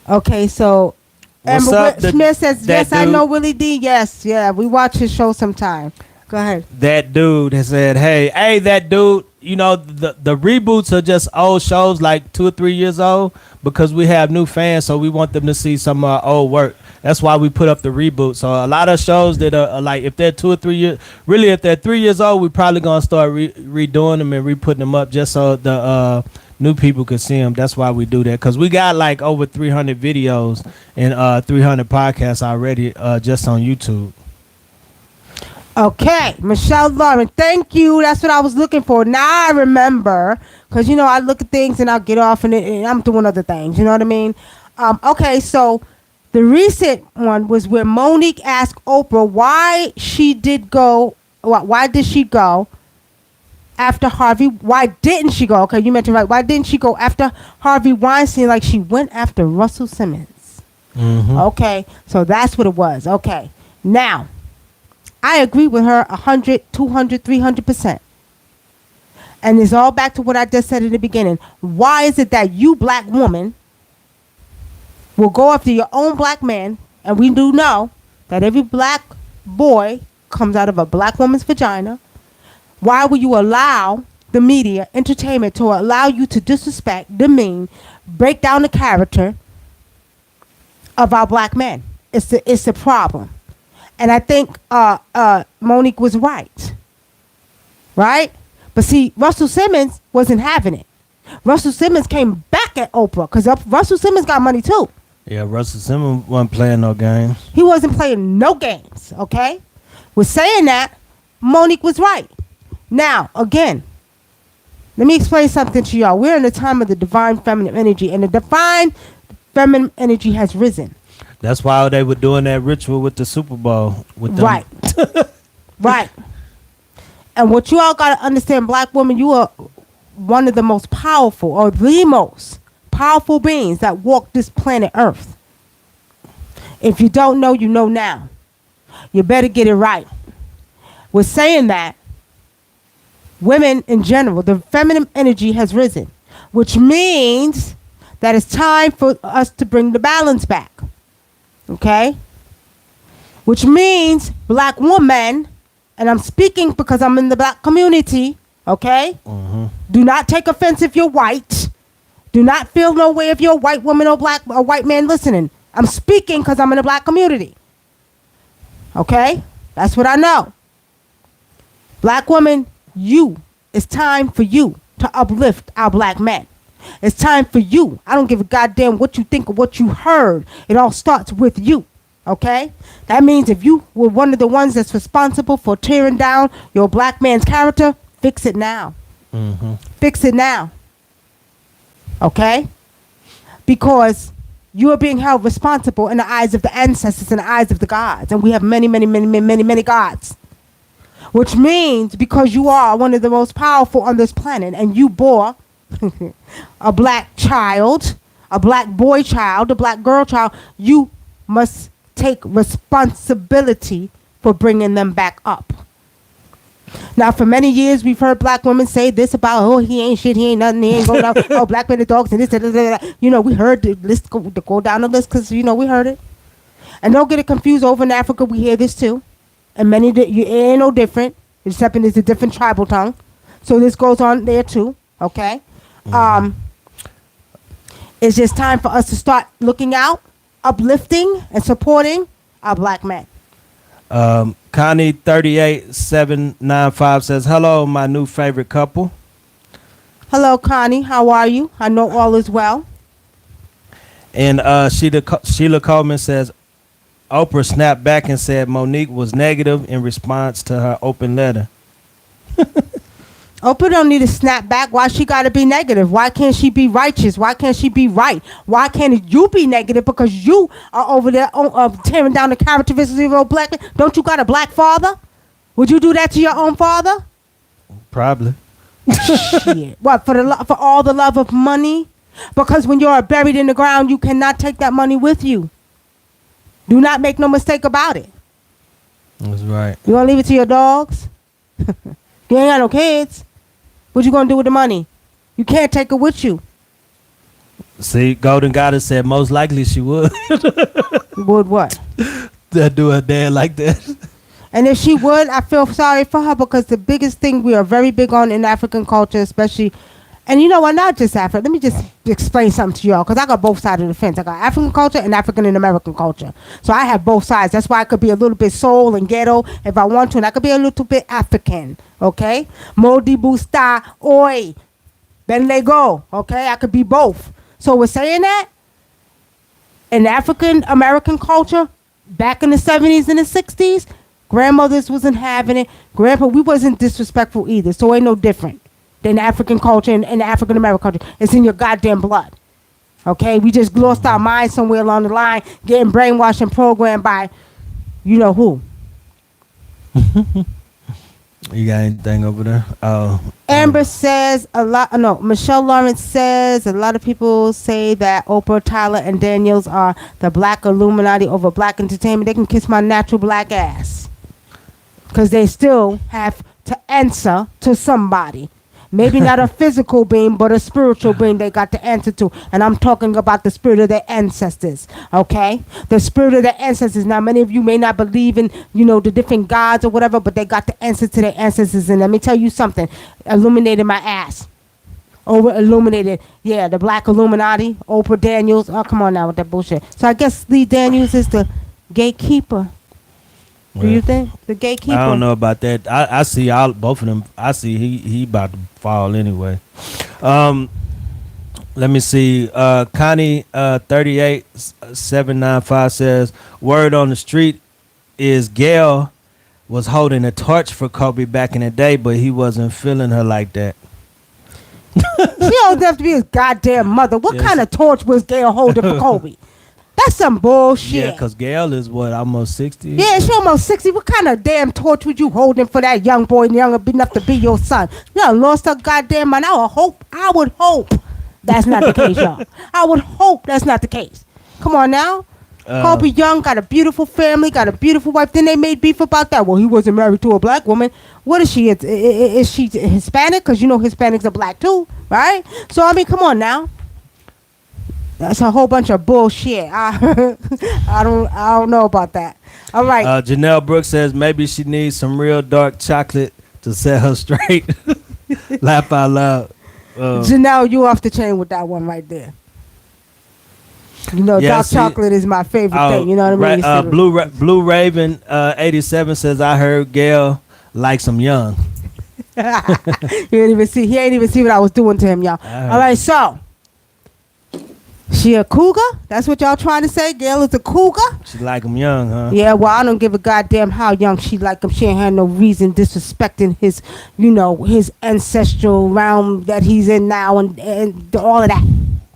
Okay, so What's Amber up, Smith says, that yes, I dude? know Willie D. Yes, yeah, we watch his show sometime. Go ahead. That dude has said, hey, that dude, you know, the reboots are just old shows like 2 or 3 years old because we have new fans, so we want them to see some old work. That's why we put up the reboot. So a lot of shows that are like, if they're 2 or 3 years, really, if they're 3 years old, we probably gonna start redoing them and re-putting them up just so the new people can see them. That's why we do that, because we got like over 300 videos and 300 podcasts already just on YouTube. Okay, Michelle Lauren, thank you. That's what I was looking for. Now I remember, because, you know, I look at things and I'll get off and I'm doing other things. You know what I mean? Okay, so the recent one was where Monique asked Oprah why did she go after Harvey? Why didn't she go? Okay, you mentioned right. Why didn't she go after Harvey Weinstein like she went after Russell Simmons? Mm-hmm. Okay, so that's what it was. Okay, now I agree with her 100, 200, 300%. And it's all back to what I just said in the beginning. Why is it that you, black woman, will go after your own black man, and we do know that every black boy comes out of a black woman's vagina? Why will you allow the media, entertainment, to allow you to disrespect, demean, break down the character of our black men? It's the problem. And I think Monique was right. Right? But see, Russell Simmons wasn't having it. Russell Simmons came back at Oprah because Russell Simmons got money too. Yeah, Russell Simmons wasn't playing no games. He wasn't playing no games, okay? With saying that, Monique was right. Now, again, let me explain something to y'all. We're in the time of the divine feminine energy, and the divine feminine energy has risen. That's why they were doing that ritual with the Super Bowl. With them. Right. Right. And what you all got to understand, black women, you are one of the most powerful, or the most powerful beings that walk this planet Earth. If you don't know, you know now. You better get it right. With saying that, women in general, the feminine energy has risen, which means that it's time for us to bring the balance back. Okay? Which means black woman, and I'm speaking because I'm in the black community, okay? Do not take offense if you're white. Do not feel no way if you're a white woman or black or white man listening. I'm speaking because I'm in the black community. Okay? That's what I know. Black woman, it's time for you to uplift our black men. It's time for you. I don't give a goddamn what you think or what you heard. It all starts with you. Okay? That means if you were one of the ones that's responsible for tearing down your black man's character, fix it now. Fix it now. Okay? Because you are being held responsible in the eyes of the ancestors, in the eyes of the gods. And we have many, many, many, many, many, many gods. Which means because you are one of the most powerful on this planet and you bore a black child, a black boy child, a black girl child, you must take responsibility for bringing them back up. Now, for many years, we've heard black women say this about, oh, he ain't shit, he ain't nothing, he ain't going out, oh, black men are dogs, and this, that. You know, we heard the list go down the list because, you know, we heard it. And don't get it confused, over in Africa, we hear this too. And many, it ain't no different, except it's a different tribal tongue. So this goes on there too, okay? It's just time for us to start looking out, uplifting, and supporting our black men. Connie 38795 says, hello, my new favorite couple. Hello, Connie. How are you? I know all is well. And Sheila Coleman says, Oprah snapped back and said Monique was negative in response to her open letter. Oprah don't need to snap back. Why she got to be negative? Why can't she be righteous? Why can't she be right? Why can't you be negative? Because you are over there tearing down the characteristics of your black man. Don't you got a black father? Would you do that to your own father? Probably. Shit. What, for all the love of money? Because when you're buried in the ground, you cannot take that money with you. Do not make no mistake about it. That's right. You gonna leave it to your dogs? You ain't got no kids. What you gonna do with the money? You can't take it with you. See, Golden Goddess said most likely she would. Would what? To do her dad like that. And if she would, I feel sorry for her because the biggest thing we are very big on in African culture, especially, and you know what, not just Africa. Let me just explain something to y'all because I got both sides of the fence. I got African culture and African and American culture. So I have both sides. That's why I could be a little bit soul and ghetto if I want to, and I could be a little bit African. Okay? Modi busta oi. Then they go. Okay? I could be both. So we're saying that in African American culture, back in the 70s and the 60s, grandmothers wasn't having it. Grandpa, we wasn't disrespectful either. So it ain't no different than African culture and African American culture. It's in your goddamn blood. Okay? We just lost our minds somewhere along the line, getting brainwashed and programmed by you know who. You got anything over there? Oh. Amber says Michelle Lawrence says a lot of people say that Oprah, Tyler, and Daniels are the black Illuminati over black entertainment. They can kiss my natural black ass. Because they still have to answer to somebody. Maybe not a physical being, but a spiritual being they got to answer to. And I'm talking about the spirit of their ancestors, okay? The spirit of their ancestors. Now, many of you may not believe in, the different gods or whatever, but they got to answer to their ancestors. And let me tell you something. Illuminated my ass. Over illuminated. Yeah, the black Illuminati. Oprah Daniels. Oh, come on now with that bullshit. So I guess Lee Daniels is the gatekeeper. Do you think the gatekeeper? I don't know about that. I see both of them. I see he about to fall anyway. Let me see. Connie 38795 says word on the street is Gayle was holding a torch for Kobe back in the day, but he wasn't feeling her like that. She don't have to be his goddamn mother. What kind of torch was Gayle holding for Kobe? That's some bullshit. Yeah, because Gayle is almost 60? Yeah, she almost 60. What kind of damn torch would you holding for that young boy and young enough to be your son? You done lost her goddamn mind. I would hope that's not the case, y'all. I would hope that's not the case. Come on now. Kobe Young got a beautiful family, got a beautiful wife. Then they made beef about that. Well, he wasn't married to a black woman. What is she? Is she Hispanic? Because Hispanics are black too, right? So, I mean, come on now. That's a whole bunch of bullshit. I don't know about that. All right. Janelle Brooks says maybe she needs some real dark chocolate to set her straight. Laugh out loud. Janelle, you off the chain with that one right there. You know, Yeah, dark see- chocolate is my favorite thing. You know what I mean? Blue Raven 87 says I heard Gail likes him young. He ain't even see. He ain't even see what I was doing to him, y'all. All right, so she a cougar? That's what y'all trying to say? Gail is a cougar? She like him young, huh? Yeah. Well, I don't give a goddamn how young she like him. She ain't had no reason disrespecting his, his ancestral realm that he's in now, and all of that.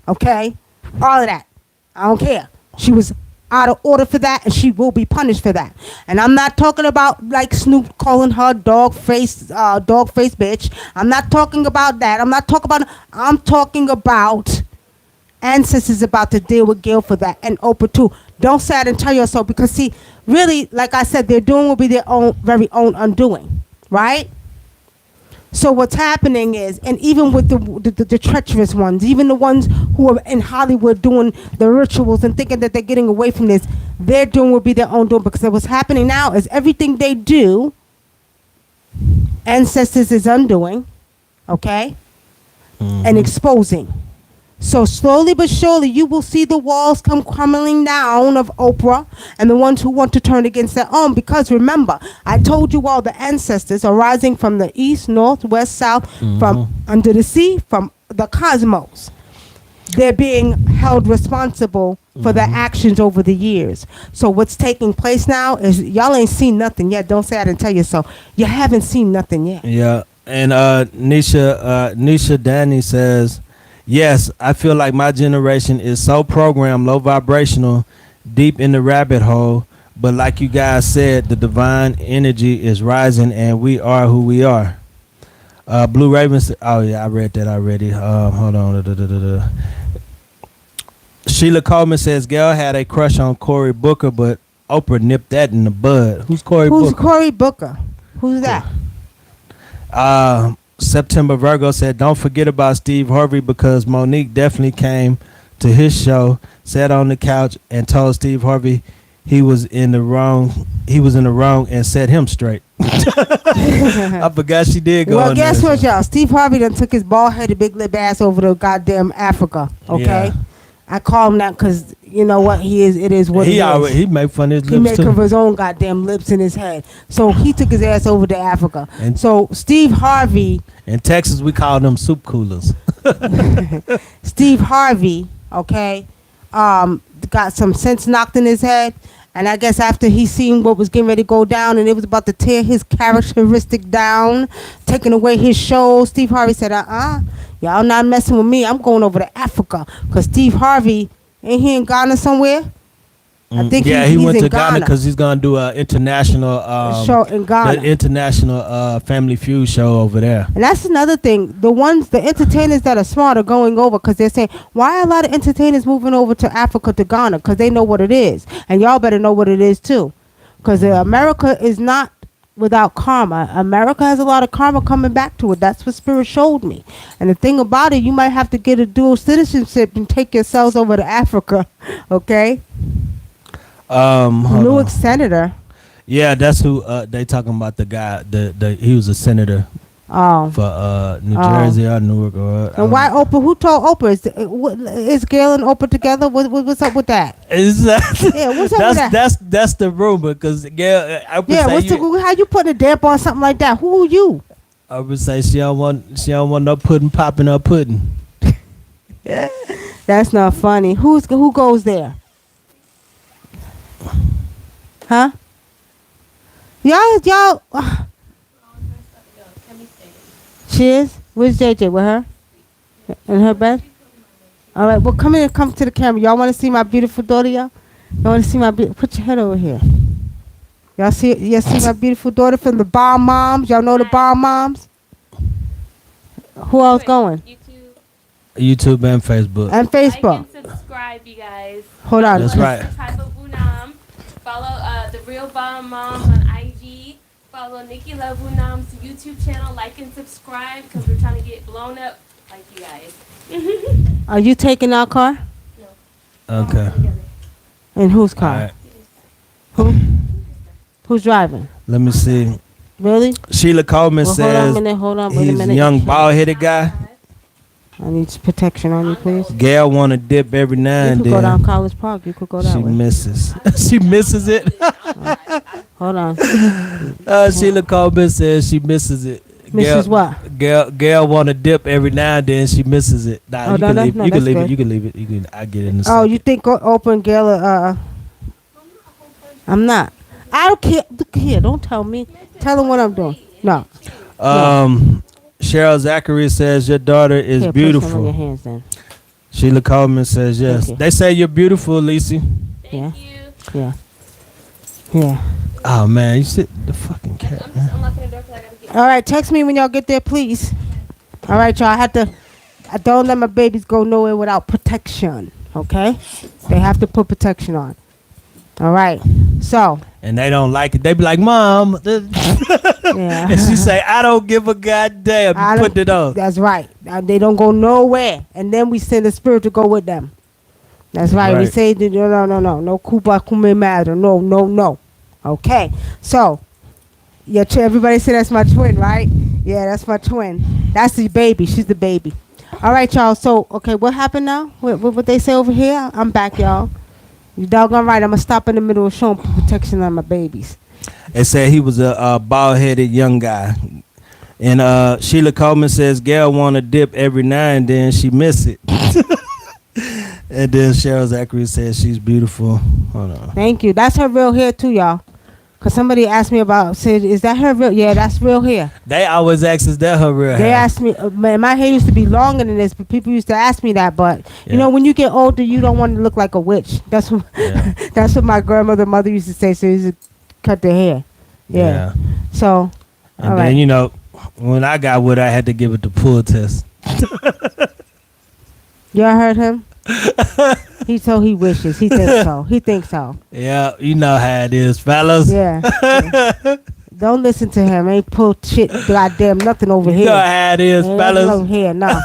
Okay, all of that. I don't care. She was out of order for that, and she will be punished for that. And I'm not talking about like Snoop calling her dog face bitch. I'm not talking about that. I'm talking about ancestors about to deal with Gail for that, and Oprah too. Don't say I didn't tell you so, because see, really, like I said, their doing will be their own very own undoing, right? So what's happening is, and even with the treacherous ones, even the ones who are in Hollywood doing the rituals and thinking that they're getting away from this, their doing will be their own doing, because what's happening now is everything they do, ancestors is undoing, okay, and exposing. So slowly but surely, you will see the walls come crumbling down of Oprah and the ones who want to turn against their own. Because remember, I told you all the ancestors are rising from the east, north, west, south, from under the sea, from the cosmos. They're being held responsible for their actions over the years. So what's taking place now is y'all ain't seen nothing yet. Don't say I didn't tell you so. You haven't seen nothing yet. Yeah. And Nisha Danny says, yes, I feel like my generation is so programmed, low vibrational, deep in the rabbit hole. But like you guys said, the divine energy is rising, and we are who we are. Blue Ravens. Oh yeah, I read that already. Hold on. Sheila Coleman says Gail had a crush on Cory Booker, but Oprah nipped that in the bud. Who's Cory Booker? Who's Cory Booker? Who's that? September Virgo said, don't forget about Steve Harvey, because Monique definitely came to his show, sat on the couch, and told Steve Harvey he was in the wrong, and set him straight. I forgot she did go. Well, on guess there. what, y'all? Steve Harvey done took his bald-headed, big lip ass over to goddamn Africa. Okay, Yeah. I call him that because you know what he is. It is what he is. He make fun of his He lips make too. of his own goddamn lips in his head. So he took his ass over to Africa. And- So Steve Harvey, In Texas, we call them soup coolers. Steve Harvey, okay, got some sense knocked in his head. And I guess after he seen what was getting ready to go down and it was about to tear his characteristic down, taking away his show, Steve Harvey said, y'all not messing with me. I'm going over to Africa. Because Steve Harvey, ain't he in Ghana somewhere? I think he he's went in to Ghana Ghana. because he's gonna do an international Show in Ghana. the international Family Feud show over there. And that's another thing. The entertainers that are smart are going over because they're saying, why are a lot of entertainers moving over to Africa, to Ghana? Because they know what it is. And y'all better know what it is too. Because America is not without karma. America has a lot of karma coming back to it. That's what Spirit showed me. And the thing about it, you might have to get a dual citizenship and take yourselves over to Africa. Okay? Hold Newark on. senator. Yeah, that's who they talking about. The guy, he was a senator Oh. for New Jersey or Newark or. And why Oprah? Who told Oprah? Is Gayle and Oprah together? What's up with that? Is that? Yeah, what's up with that? That's the rumor because Gayle. I would Yeah, say how you putting a damp on something like that? Who are you? I would say she don't want no pudding popping her pudding. That's not funny. Who goes there? Huh? Y'all. She is? Where's JJ? With her? In her bed? All right. Well, come to the camera. Y'all want to see my beautiful daughter, y'all? Y'all want to see put your head over here. Y'all see my beautiful daughter from the Bomb Moms? Y'all know the Bomb Moms? Who else going? YouTube and Facebook. And Facebook. Like and subscribe, you guys. Hold on. That's right. Type of Wunam. Follow the Real Bomb Moms on IG. Follow Nikki Love Wunam's YouTube channel. Like and subscribe because we're trying to get blown up like you guys. Are you taking our car? No. Okay. In whose All car? right. Who? Who's driving? Let me see. Really? Sheila Coleman Well, hold on a says minute. Hold on. Wait a he's a minute. young bald-headed guy. I need protection on you, please. Gail want to dip every now You and could go down then. College Park. You could go that She way. misses. She misses it. Hold on. Sheila Coleman says she misses it. Mrs. Gail, what? Gail want to dip every now and then. She misses it. Nah, Oh, you no, can no, leave. no, You can that's leave it. good. You can leave it. You can. I get it in a Oh, second. you think Open Gail? I'm not. I don't care. Look here. Don't tell me. Tell him what I'm doing. No. Cheryl Zachary says your daughter is Here, place them on your beautiful. hands then. Sheila Coleman says yes. Thank you. They say you're beautiful, Lacey. Yeah. Thank you. Yeah. Yeah. Oh man, you sit the fucking cat. I'm just unlocking the door because I gotta get. All right. Text me when y'all get there, please. All right, y'all. I don't let my babies go nowhere without protection. Okay. They have to put protection on. All right. So. And they don't like it. They be like, Mom. Yeah. And she say, I don't give a goddamn. I You don't- put it on. That's right. They don't go nowhere, and then we send the spirit to go with them. That's right. We Right. say no kuba kume matter, no. Okay, so yeah, everybody say that's my twin, right? Yeah, that's my twin. That's the baby. She's the baby. All right, y'all. So okay, what happened now? What they say over here? I'm back, y'all. You doggone right. I'm gonna stop in the middle of showing protection on my babies. They said he was a bald-headed young guy. And Sheila Coleman says Gail want to dip every now and then. She miss it. And then Cheryl Zachary says she's beautiful. Hold on. Thank you. That's her real hair too, y'all. Cause somebody asked me said, is that her real? Yeah, that's real hair. They always ask, is that her real They hair? asked me, man, my hair used to be longer than this, but people used to ask me that. But Yeah. you know, when you get older, you don't want to look like a witch. That's what Yeah. that's what my mother used to say. So you used to cut their hair. Yeah. So, And all then, right. you know, when I got with her, I had to give it the pull test. Y'all heard him? He wishes. He thinks so. He thinks so. Yeah, you know how it is, fellas. Yeah. Yeah. Don't listen to him. Ain't pull shit, goddamn nothing over You here. know how it is, Ain't fellas. nothing over here, no.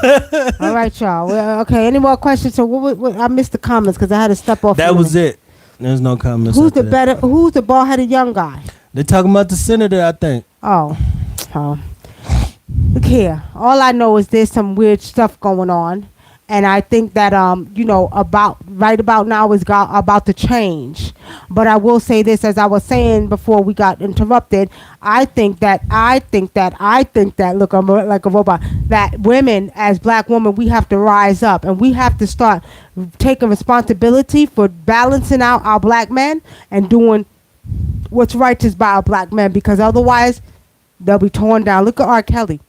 All right, y'all. Well, okay. Any more questions? So what I missed the comments because I had to step off. That was it. There's no comments. Who's after the that. Who's the bald-headed young guy? They're talking about the senator, I think. Oh. Look here. All I know is there's some weird stuff going on, and I think that right about now is about to change. But I will say this, as I was saying before we got interrupted. I think that look, I'm like a robot. That women, as black women, we have to rise up and we have to start taking responsibility for balancing out our black men and doing what's righteous by our black men, because otherwise they'll be torn down. Look at R. Kelly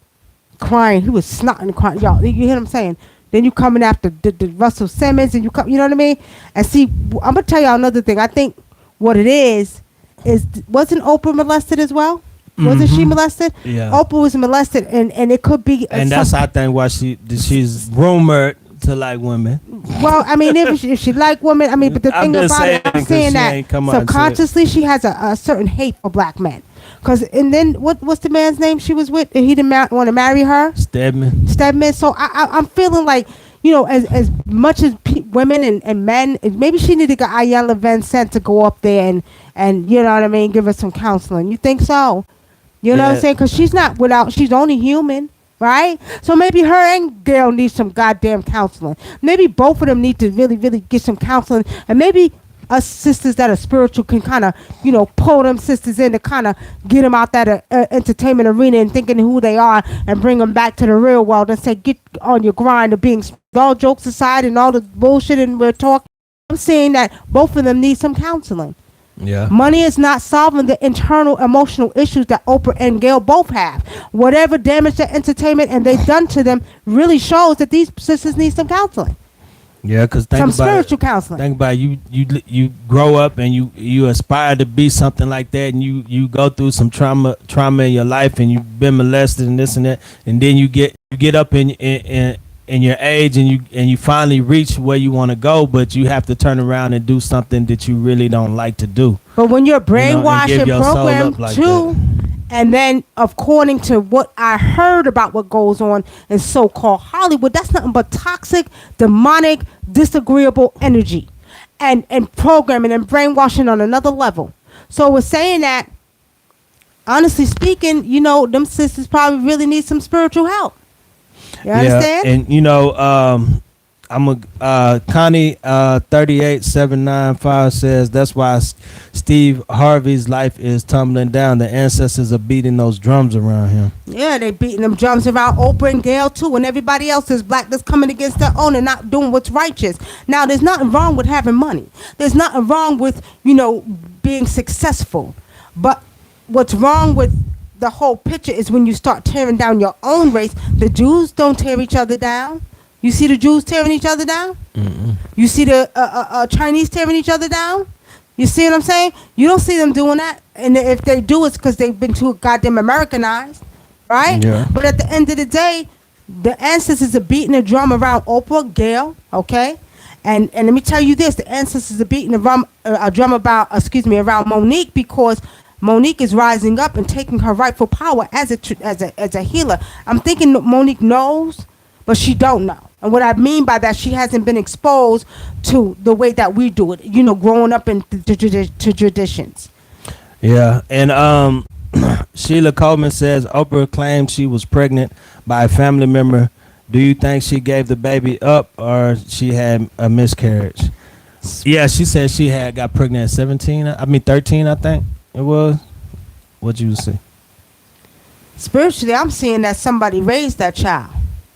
crying. He was snotting crying. Y'all, you hear what I'm saying? Then you coming after the Russell Simmons, and you know what I mean? And see, I'm gonna tell y'all another thing. I think what it is wasn't Oprah molested as well? Wasn't she molested? Yeah. Oprah was molested, and it could be. And that's, I think, why she's rumored to like women. Well, I mean, if she like women, I mean, but the I'm thing just about it, saying, I'm 'cause saying she that ain't come out and said it. subconsciously she has a certain hate for black men. And then what's the man's name she was with? He didn't want to marry her. Stedman. So I'm feeling like, you know, as much as women and men, maybe she needed to get Ayala Van Sant to go up there and you know what I mean, give her some counseling. You think so? You know what I'm Yeah. saying? Because she's only human, right? So maybe her and Gail need some goddamn counseling. Maybe both of them need to really, really get some counseling. And maybe us sisters that are spiritual can kind of, you know, pull them sisters in to kind of get them out that entertainment arena and thinking who they are and bring them back to the real world and say, get on your grind of being, all jokes aside and all the bullshit and we're talking. I'm saying that both of them need some counseling. Yeah. Money is not solving the internal emotional issues that Oprah and Gail both have. Whatever damage to entertainment and they've done to them really shows that these sisters need some counseling. Yeah, because Some spiritual counseling. Think about it, you grow up and you aspire to be something like that, and you go through some trauma in your life, and you've been molested and this and that, and then you get up in your age and you finally reach where you want to go, but you have to turn around and do something that you really don't like to do. But when you're and brainwashed give and your soul programmed up like too, and then according to what I heard about what goes on in so-called Hollywood, that's nothing but toxic, demonic, disagreeable energy. and programming and brainwashing on another level. So we're saying that, honestly speaking, them sisters probably really need some spiritual help. You understand? And I'm a Connie 38795 says that's why Steve Harvey's life is tumbling down. The ancestors are beating those drums around him. Yeah, they beating them drums around Oprah and Gayle too, and everybody else is black that's coming against their own and not doing what's righteous. Now, there's nothing wrong with having money. There's nothing wrong with being successful, but what's wrong with the whole picture is when you start tearing down your own race. The Jews don't tear each other down. You see the Jews tearing each other down? Mm-mm. You see the Chinese tearing each other down? You see what I'm saying? You don't see them doing that. And if they do, it's because they've been too goddamn Americanized, right? Yeah. But at the end of the day, the ancestors are beating a drum around Oprah, Gayle, okay? And let me tell you this, the ancestors are beating a drum around Monique, because Monique is rising up and taking her rightful power as a healer. I'm thinking Monique knows, but she don't know. And what I mean by that, she hasn't been exposed to the way that we do it, growing up in to traditions. Yeah, and Sheila Coleman says Oprah claimed she was pregnant by a family member. Do you think she gave the baby up or she had a miscarriage? Yeah, she said she had got pregnant at 13, I think it was. What'd you see? Spiritually, I'm seeing that somebody raised that child.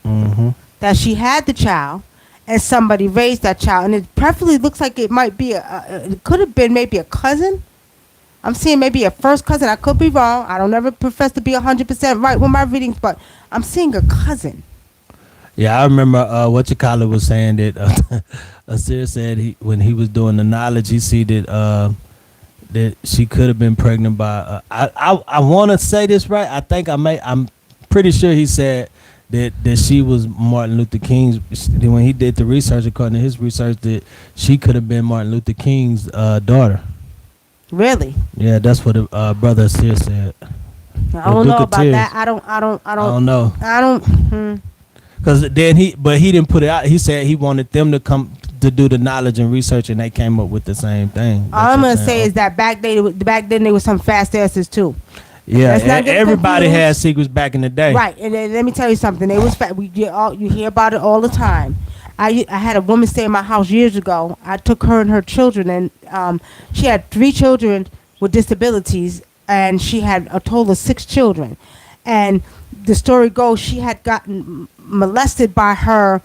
Mm-hmm. That she had the child and somebody raised that child. And it preferably looks like it might be it could have been maybe a cousin. I'm seeing maybe a first cousin. I could be wrong. I don't ever profess to be 100% right with my readings, but I'm seeing a cousin. Yeah, I remember whatchamacallit was saying that Asir said when he was doing the knowledge, he see that that she could have been pregnant by. I want to say this right. I think I'm pretty sure he said that she was Martin Luther King's. When he did the research, according to his research, that she could have been Martin Luther King's daughter. Really? Yeah, that's what brother Asir said. I don't know about that. I don't know. I don't. Because then he didn't put it out. He said he wanted them to come to do the knowledge and research, and they came up with the same thing. All I'm gonna say is that back then there was some fast asses too. Yeah, everybody had secrets back in the day. Right, and then let me tell you something. They was you hear about it all the time. I had a woman stay in my house years ago. I took her and her children, and she had 3 children with disabilities, and she had a total of 6 children. And the story goes she had gotten molested by her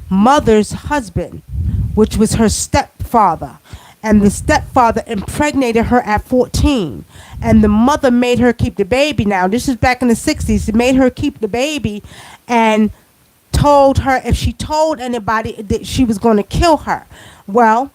mother's husband, which was her stepfather. And the stepfather impregnated her at 14. And the mother made her keep the baby. Now, this is back in the 60s. It made her keep the baby and told her if she told anybody that she was going to kill her. Well,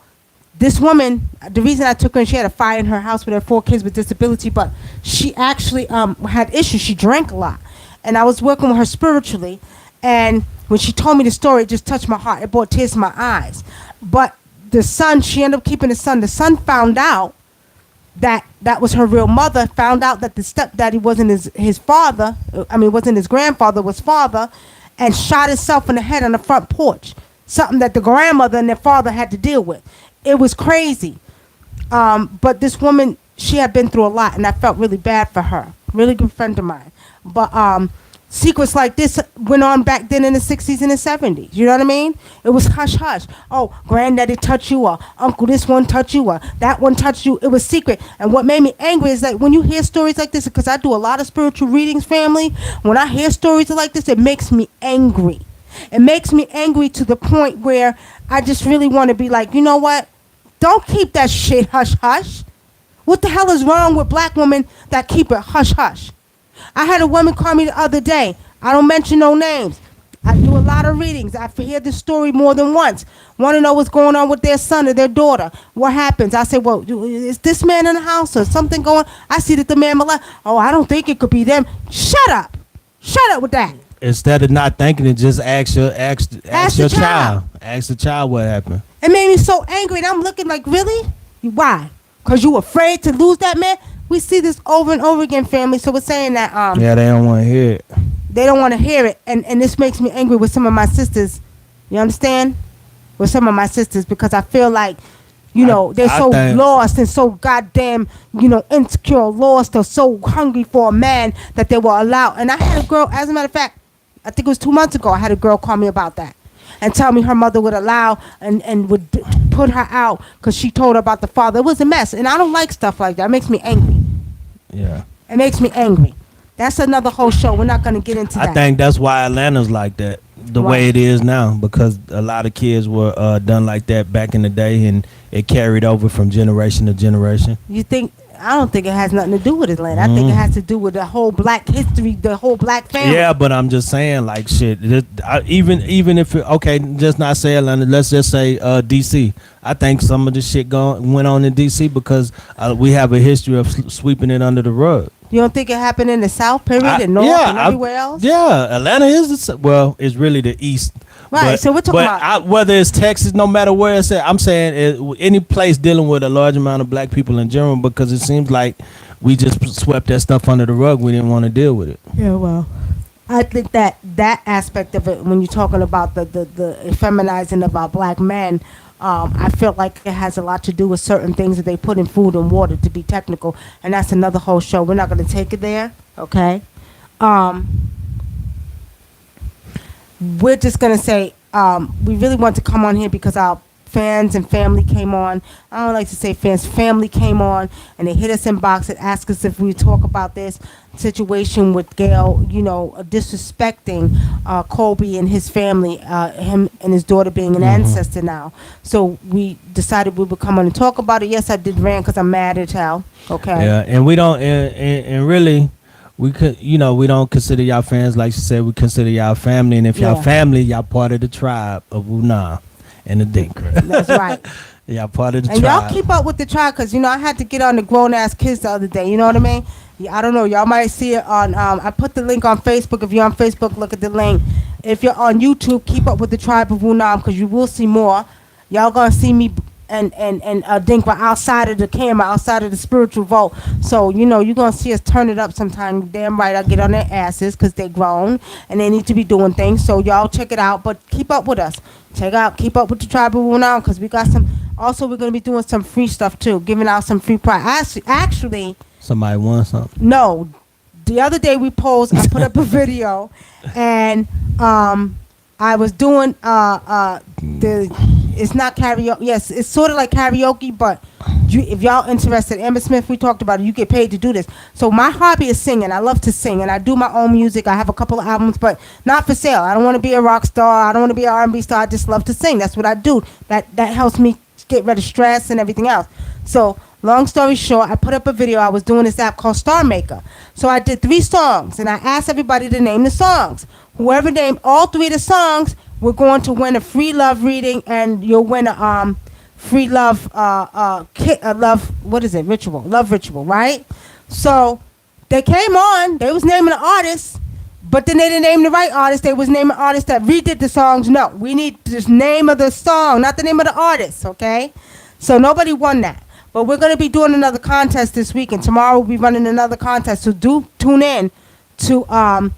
this woman, the reason I took her, and she had a fire in her house with her 4 kids with disability, but she actually had issues. She drank a lot. And I was working with her spiritually. And when she told me the story, it just touched my heart. It brought tears to my eyes. But the son, she ended up keeping the son. The son found out that was her real mother, found out that the stepdaddy wasn't his father, wasn't his grandfather, was father, and shot himself in the head on the front porch. Something that the grandmother and their father had to deal with. It was crazy. But this woman, she had been through a lot, and I felt really bad for her. Really good friend of mine. But secrets like this went on back then in the 60s and the 70s. You know what I mean? It was hush hush. Oh, granddaddy touched you, or uncle this one touched you, or that one touched you. It was secret. And what made me angry is that when you hear stories like this, because I do a lot of spiritual readings, family, when I hear stories like this, it makes me angry. It makes me angry to the point where I just really want to be like, you know what? Don't keep that shit hush hush. What the hell is wrong with black women that keep it hush hush? I had a woman call me the other day. I don't mention no names. I do a lot of readings. I hear this story more than once. Want to know what's going on with their son or their daughter. What happens? I say, well, is this man in the house or something going? I see that the man molested. Oh, I don't think it could be them. Shut up. Shut up with that. Instead of not thinking it, just ask your child. Ask the child what happened. It made me so angry. And I'm looking like, really? Why? Because you afraid to lose that man? We see this over and over again, family. So we're saying that yeah, they don't want to hear it. They don't want to hear it, and this makes me angry with some of my sisters. You understand? With some of my sisters, because I feel like You know, they're I so think- lost and so goddamn, insecure, lost, or so hungry for a man that they will allow. And I had a girl, as a matter of fact, I think it was 2 months ago, I had a girl call me about that and tell me her mother would allow and would put her out because she told her about the father. It was a mess. And I don't like stuff like that. It makes me angry. Yeah. It makes me angry. That's another whole show. We're not going to get into that. I think that's why Atlanta's like that, the way Right. it is now, because a lot of kids were done like that back in the day, and it carried over from generation to generation. You think? I don't think it has nothing to do with Atlanta. I think it has to do with the whole black history, the whole black family. Yeah, but I'm just saying, like, shit. Even if okay, just not say Atlanta. Let's just say DC. I think some of the shit went on in DC because we have a history of sweeping it under the rug. You don't think it happened in the South, period, and North, and everywhere else? Yeah, Atlanta is it's really the East. Right, so we're talking but about- whether it's Texas, no matter where it's at, I'm saying any place dealing with a large amount of black people in general, because it seems like we just swept that stuff under the rug. We didn't want to deal with it. Yeah, well, I think that aspect of it, when you're talking about the effeminizing of our black men, I feel like it has a lot to do with certain things that they put in food and water, to be technical, and that's another whole show. We're not going to take it there, okay? We're just going to say we really want to come on here because our fans and family came on. I don't like to say fans, family came on, and they hit us in box and asked us if we would talk about this situation with Gayle, disrespecting Kobe and his family, him and his daughter being an ancestor now. So we decided we would come on and talk about it. Yes, I did rant because I'm mad as hell. Okay. Yeah, and we don't, and really, we could, we don't consider y'all fans, like you said. We consider y'all family, and if y'all Yeah. family, y'all part of the tribe of Wunam and Adinkra. That's right. Y'all part of the And tribe. y'all keep up with the tribe because, I had to get on the grown ass kids the other day. You know what I mean? Yeah, I don't know. Y'all might see it on, I put the link on Facebook. If you're on Facebook, look at the link. If you're on YouTube, keep up with the tribe of Wunam because you will see more. Y'all going to see me and Adinkra outside of the camera, outside of the spiritual vault. So, you're going to see us turn it up sometime. Damn right, I get on their asses because they grown and they need to be doing things. So, y'all check it out. But keep up with us. Keep up with the tribe of Wunam because we got some. Also, we're going to be doing some free stuff too, giving out some free prize. Actually, Somebody won something. no. The other day we posed, I put up a video, and I was doing it's not karaoke. Yes, it's sort of like karaoke, but if y'all interested, Amber Smith, we talked about it. You get paid to do this. So my hobby is singing. I love to sing, and I do my own music. I have a couple of albums, but not for sale. I don't want to be a rock star. I don't want to be an R&B star. I just love to sing. That's what I do. That helps me get rid of stress and everything else. So long story short, I put up a video. I was doing this app called Star Maker. So I did 3 songs, and I asked everybody to name the songs. Whoever named all 3 of the songs, we're going to win a free love reading, and you'll win a free love love ritual, right? So they came on. They was naming the artists, but then they didn't name the right artist. They was naming artists that redid the songs. No, we need the name of the song, not the name of the artist, okay? So nobody won that. But we're going to be doing another contest this week, and tomorrow we'll be running another contest. So do tune in to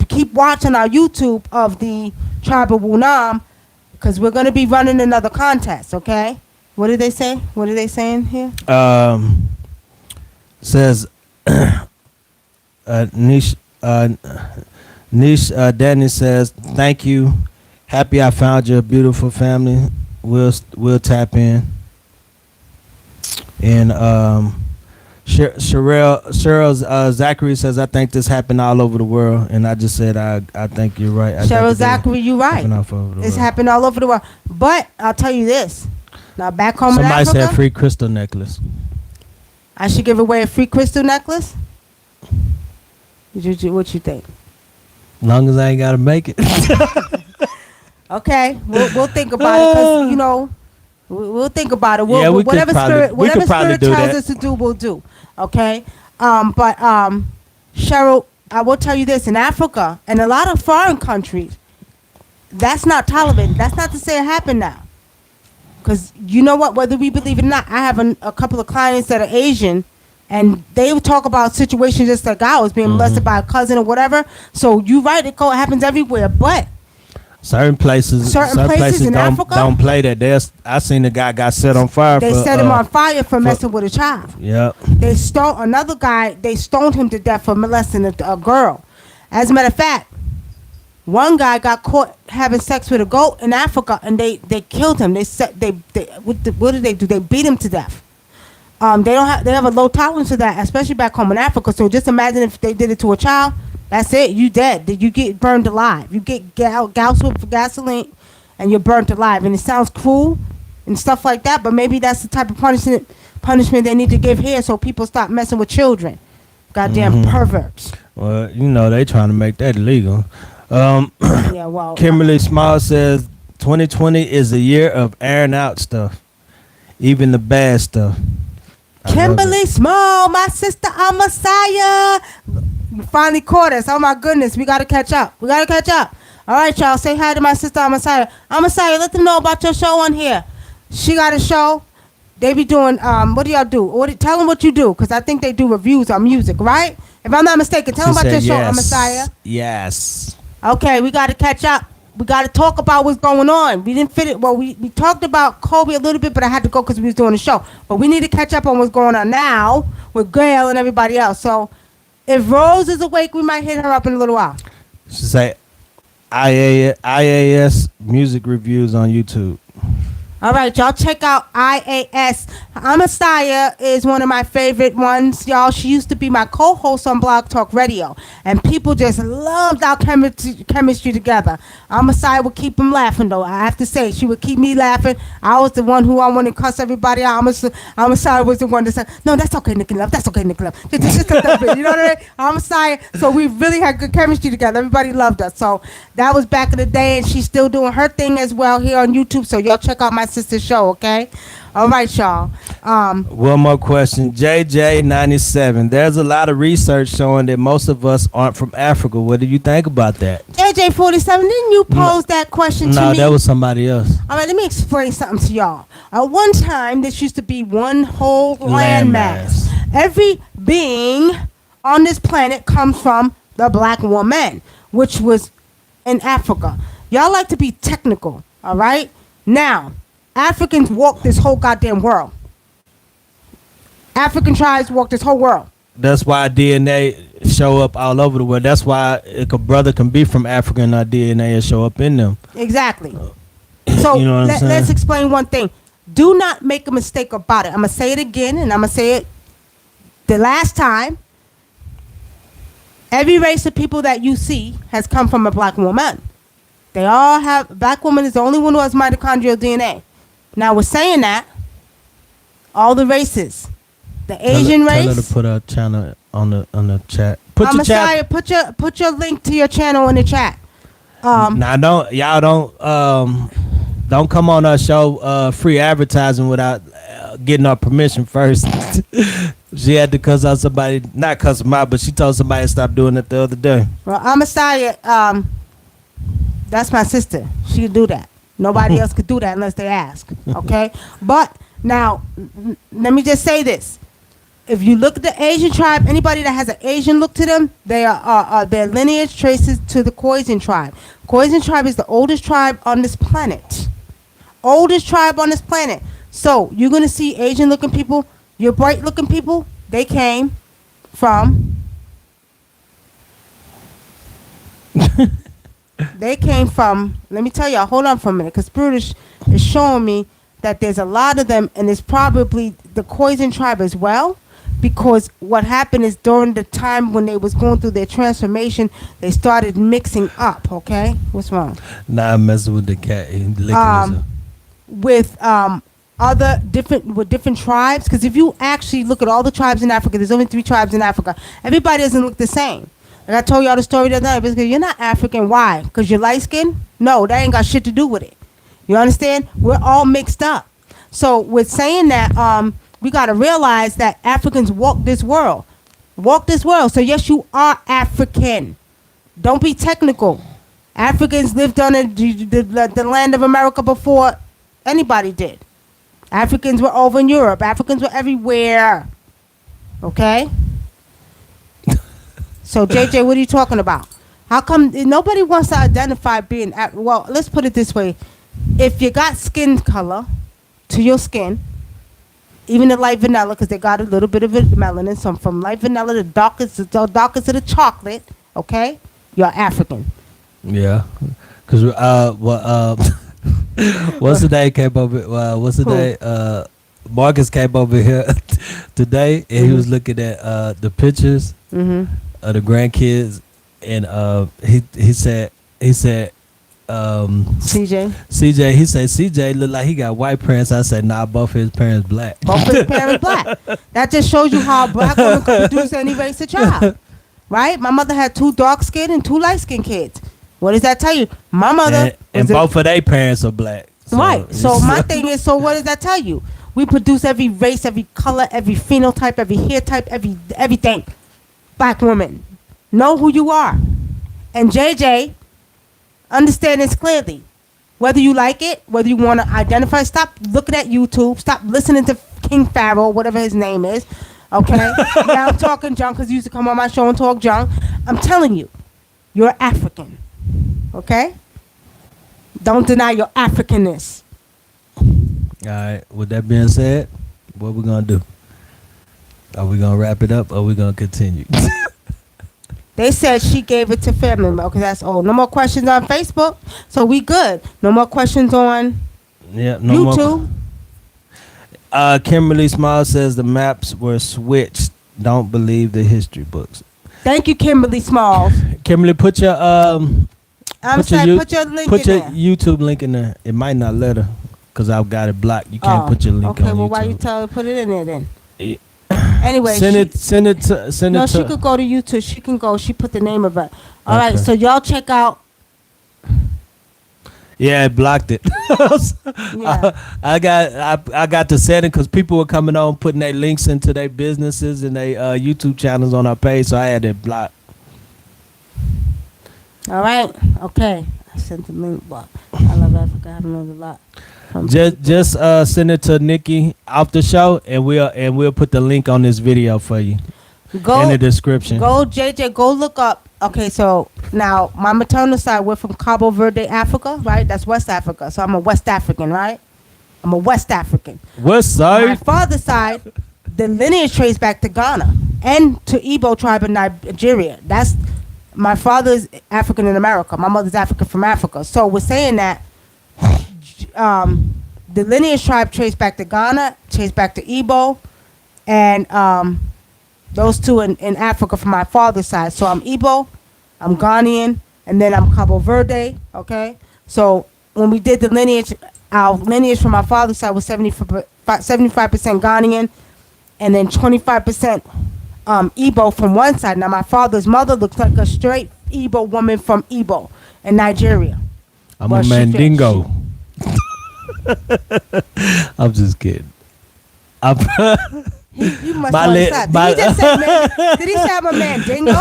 keep watching our YouTube of the Tribe of Wunam, because we're going to be running another contest, okay? What did they say? What are they saying here? Says Nish Danny says, thank you. Happy I found your beautiful family. We'll tap in. And Cheryl Zachary says, I think this happened all over the world. And I just said, I think you're right. Cheryl Zachary, you're right. It's happened all over the world. But I'll tell you this. Now, back home in Somebody Africa, said free crystal necklace. I should give away a free crystal necklace? What you think? Long as I ain't got to make it. Okay, we'll think about it because we'll think about it. Yeah, we could whatever probably spirit do tells that. us to do, we'll do. Okay, but Cheryl, I will tell you this: in Africa and a lot of foreign countries, that's not tolerated. That's not to say it happened now, because you know what? Whether we believe it or not, I have a couple of clients that are Asian. And they would talk about situations just like I was being molested by a cousin or whatever. So you're right, it happens everywhere. But Certain places in Africa? don't play that. I seen the guy got set on fire. They for, set him on fire for messing with a child. Yep. They stoned him to death for molesting a girl. As a matter of fact, one guy got caught having sex with a goat in Africa, and they killed him. What did they do? They beat him to death. They have a low tolerance to that, especially back home in Africa. So just imagine if they did it to a child. That's it. You dead. You get burned alive. You get doused with gasoline, and you're burnt alive. And it sounds cruel and stuff like that, but maybe that's the type of punishment they need to give here, so people stop messing with children. Goddamn perverts. Well, they trying to make that illegal. Yeah, well. Kimberly Small says 2020 is a year of airing out stuff, even the bad stuff. Kimberly Small, my sister, I'm Messiah. You finally caught us. Oh my goodness, we gotta catch up. All right, y'all, say hi to my sister, I'm Messiah. I'm Messiah, let them know about your show on here. She got a show. They be doing, what do y'all do? Tell them what you do, because I think they do reviews on music, right? If I'm not mistaken, tell them about your show, I'm Messiah. Yes. Okay, we got to catch up. We got to talk about what's going on. We didn't fit it. Well, we talked about Kobe a little bit, but I had to go because we was doing the show. But we need to catch up on what's going on now with Gayle and everybody else. So if Rose is awake, we might hit her up in a little while. She say IAS music reviews on YouTube. All right, y'all check out IAS. Amasiah is one of my favorite ones, y'all. She used to be my co-host on Blog Talk Radio, and people just loved our chemistry together. Amasiah would keep them laughing, though. I have to say, she would keep me laughing. I was the one who I wanted to cuss everybody out. Amasiah was the one that said, no, that's okay, Nicky Love. That's okay, Nicky Love. Just a little bit, you know what I mean? Amasiah. So we really had good chemistry together. Everybody loved us. So that was back in the day, and she's still doing her thing as well here on YouTube. So y'all check out my sister's show, okay? All right, y'all. One more question. JJ97. There's a lot of research showing that most of us aren't from Africa. What do you think about that? JJ47, didn't you pose that question to me? No, that was somebody else. All right, let me explain something to y'all. At one time, this used to be one whole landmass. Every being on this planet comes from the black woman, which was in Africa. Y'all like to be technical, all right? Now, Africans walk this whole goddamn world. African tribes walk this whole world. That's why DNA show up all over the world. That's why a brother can be from Africa and our DNA will show up in them. Exactly. So you know let's explain one thing. Do not make a mistake about it. I'm going to say it again, and I'm going to say it the last time. Every race of people that you see has come from a black woman. They all have, black woman is the only one who has mitochondrial DNA. Now, we're saying that all the races, the Asian race. Tell her to put her channel on the chat. Put your link to your channel in the chat. Now, don't come on our show free advertising without getting our permission first. She had to cuss out somebody, not cuss them out, but she told somebody to stop doing it the other day. Well, Amasiah, that's my sister. She could do that. Nobody else could do that unless they ask. Okay? But now, let me just say this. If you look at the Asian tribe, anybody that has an Asian look to them, they are their lineage traces to the Khoisan tribe. Khoisan tribe is the oldest tribe on this planet. Oldest tribe on this planet. So you're going to see Asian looking people, your bright looking people, they came from let me tell y'all, hold on for a minute, because Spirit is showing me that there's a lot of them, and it's probably the Khoisan tribe as well, because what happened is during the time when they was going through their transformation, they started mixing up, okay? What's wrong? Nah, I'm messing with the cat. With other different tribes, because if you actually look at all the tribes in Africa, there's only 3 tribes in Africa. Everybody doesn't look the same. Like I told y'all the story the other night, because you're not African. Why? Because you're light skinned? No, that ain't got shit to do with it. You understand? We're all mixed up. So with saying that, we got to realize that Africans walk this world. Walk this world. So yes, you are African. Don't be technical. Africans lived on the land of America before anybody did. Africans were over in Europe. Africans were everywhere. Okay? So, JJ, what are you talking about? How come nobody wants to identify being well, let's put it this way. If you got skin color to your skin, even the light vanilla, because they got a little bit of melanin, so from light vanilla to darkest of the chocolate, okay, you're African. Yeah, because what's the day came over? What's the day? Marcus came over here today, and he was looking at the pictures of the grandkids, and he said CJ, he said CJ looked like he got white parents. I said nah, both his parents black. Both his parents black. That just shows you how a black woman can produce any race of child. Right? My mother had 2 dark skinned and 2 light skinned kids. What does that tell you? My mother and both of their parents are black. So right. So my thing is, so what does that tell you? We produce every race, every color, every phenotype, every hair type, everything. Black woman. Know who you are. And JJ, understand this clearly. Whether you like it, whether you want to identify, stop looking at YouTube, stop listening to King Pharaoh, whatever his name is. Okay? Yeah, I'm talking junk because he used to come on my show and talk junk. I'm telling you, you're African. Okay? Don't deny your Africanness. All right. With that being said, what we gonna do? Are we gonna wrap it up or are we gonna continue? They said she gave it to family member. Okay, that's all. No more questions on Facebook, so we good. No more questions on YouTube. Kimberly Small says the maps were switched. Don't believe the history books. Thank you, Kimberly Smalls. Kimberly, put your put your link in there. Put your YouTube link in there. It might not let her because I've got it blocked. You can't put your link on YouTube. Okay, well, why you tell her to put it in there then? Anyway, send it to. No, she could go to YouTube. She can go. She put the name of it. All right, so y'all check out. Yeah, it blocked it. Yeah. I got the setting because people were coming on putting their links into their businesses and their YouTube channels on our page, so I had it blocked. All right, okay. I sent the link, but I love Africa. I haven't learned a lot. Just send it to Nikki off the show, and we'll put the link on this video for you in the description. Go JJ, go look up. Okay, so now my maternal side, we're from Cabo Verde, Africa, right? That's West Africa. So I'm a West African, right? I'm a West African. West side. My father's side, the lineage traces back to Ghana and to Igbo tribe in Nigeria. That's my father's African in America. My mother's African from Africa. So we're saying that. The lineage tribe traced back to Ghana, traced back to Igbo, and those two in Africa from my father's side. So I'm Igbo, I'm Ghanaian, and then I'm Cabo Verde, okay? So when we did the lineage, our lineage from my father's side was 75% Ghanaian, and then 25% Igbo from one side. Now my father's mother looks like a straight Igbo woman from Igbo in Nigeria. I'm a Mandingo. I'm just kidding. You must understand. Did he say I'm a Mandingo?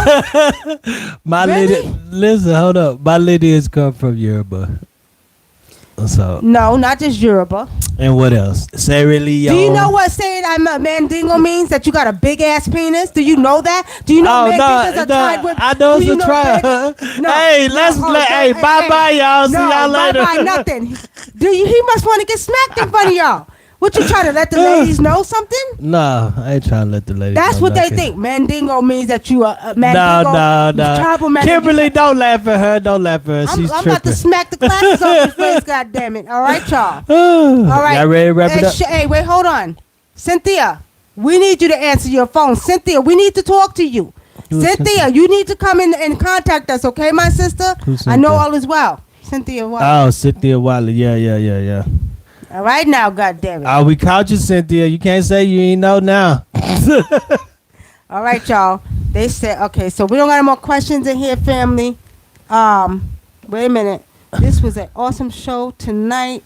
My lady, listen, hold up. My lady is come from Yoruba. So no, not just Yoruba. And what else? Sarah Leone. Do you know what saying I'm a Mandingo means? That you got a big ass penis? Do you know that? Do you know Mandingos are tied with? I know it's a trial. No, hey, hey, bye y'all. See y'all later. Bye nothing. He must want to get smacked in front of y'all. What you trying to let the ladies know something? No, I ain't trying to let the ladies know. That's what they think. Mandingo means that you are a Mandingo. No. Kimberly, don't laugh at her. Don't laugh at her. She's I'm tripping. about to smack the glasses off your face, goddammit. All right, y'all. All right. Y'all ready to wrap it up? Hey, wait, hold on. Cynthia, we need you to answer your phone. Cynthia, we need to talk to you. Cynthia, you need to come in and contact us, okay, my sister? I know all is well. Cynthia Wiley. Oh, Cynthia Wiley. Yeah. All right now, goddammit. We caught you, Cynthia. You can't say you ain't know now. All right, y'all. They said, okay, so we don't got any more questions in here, family. Wait a minute. This was an awesome show tonight.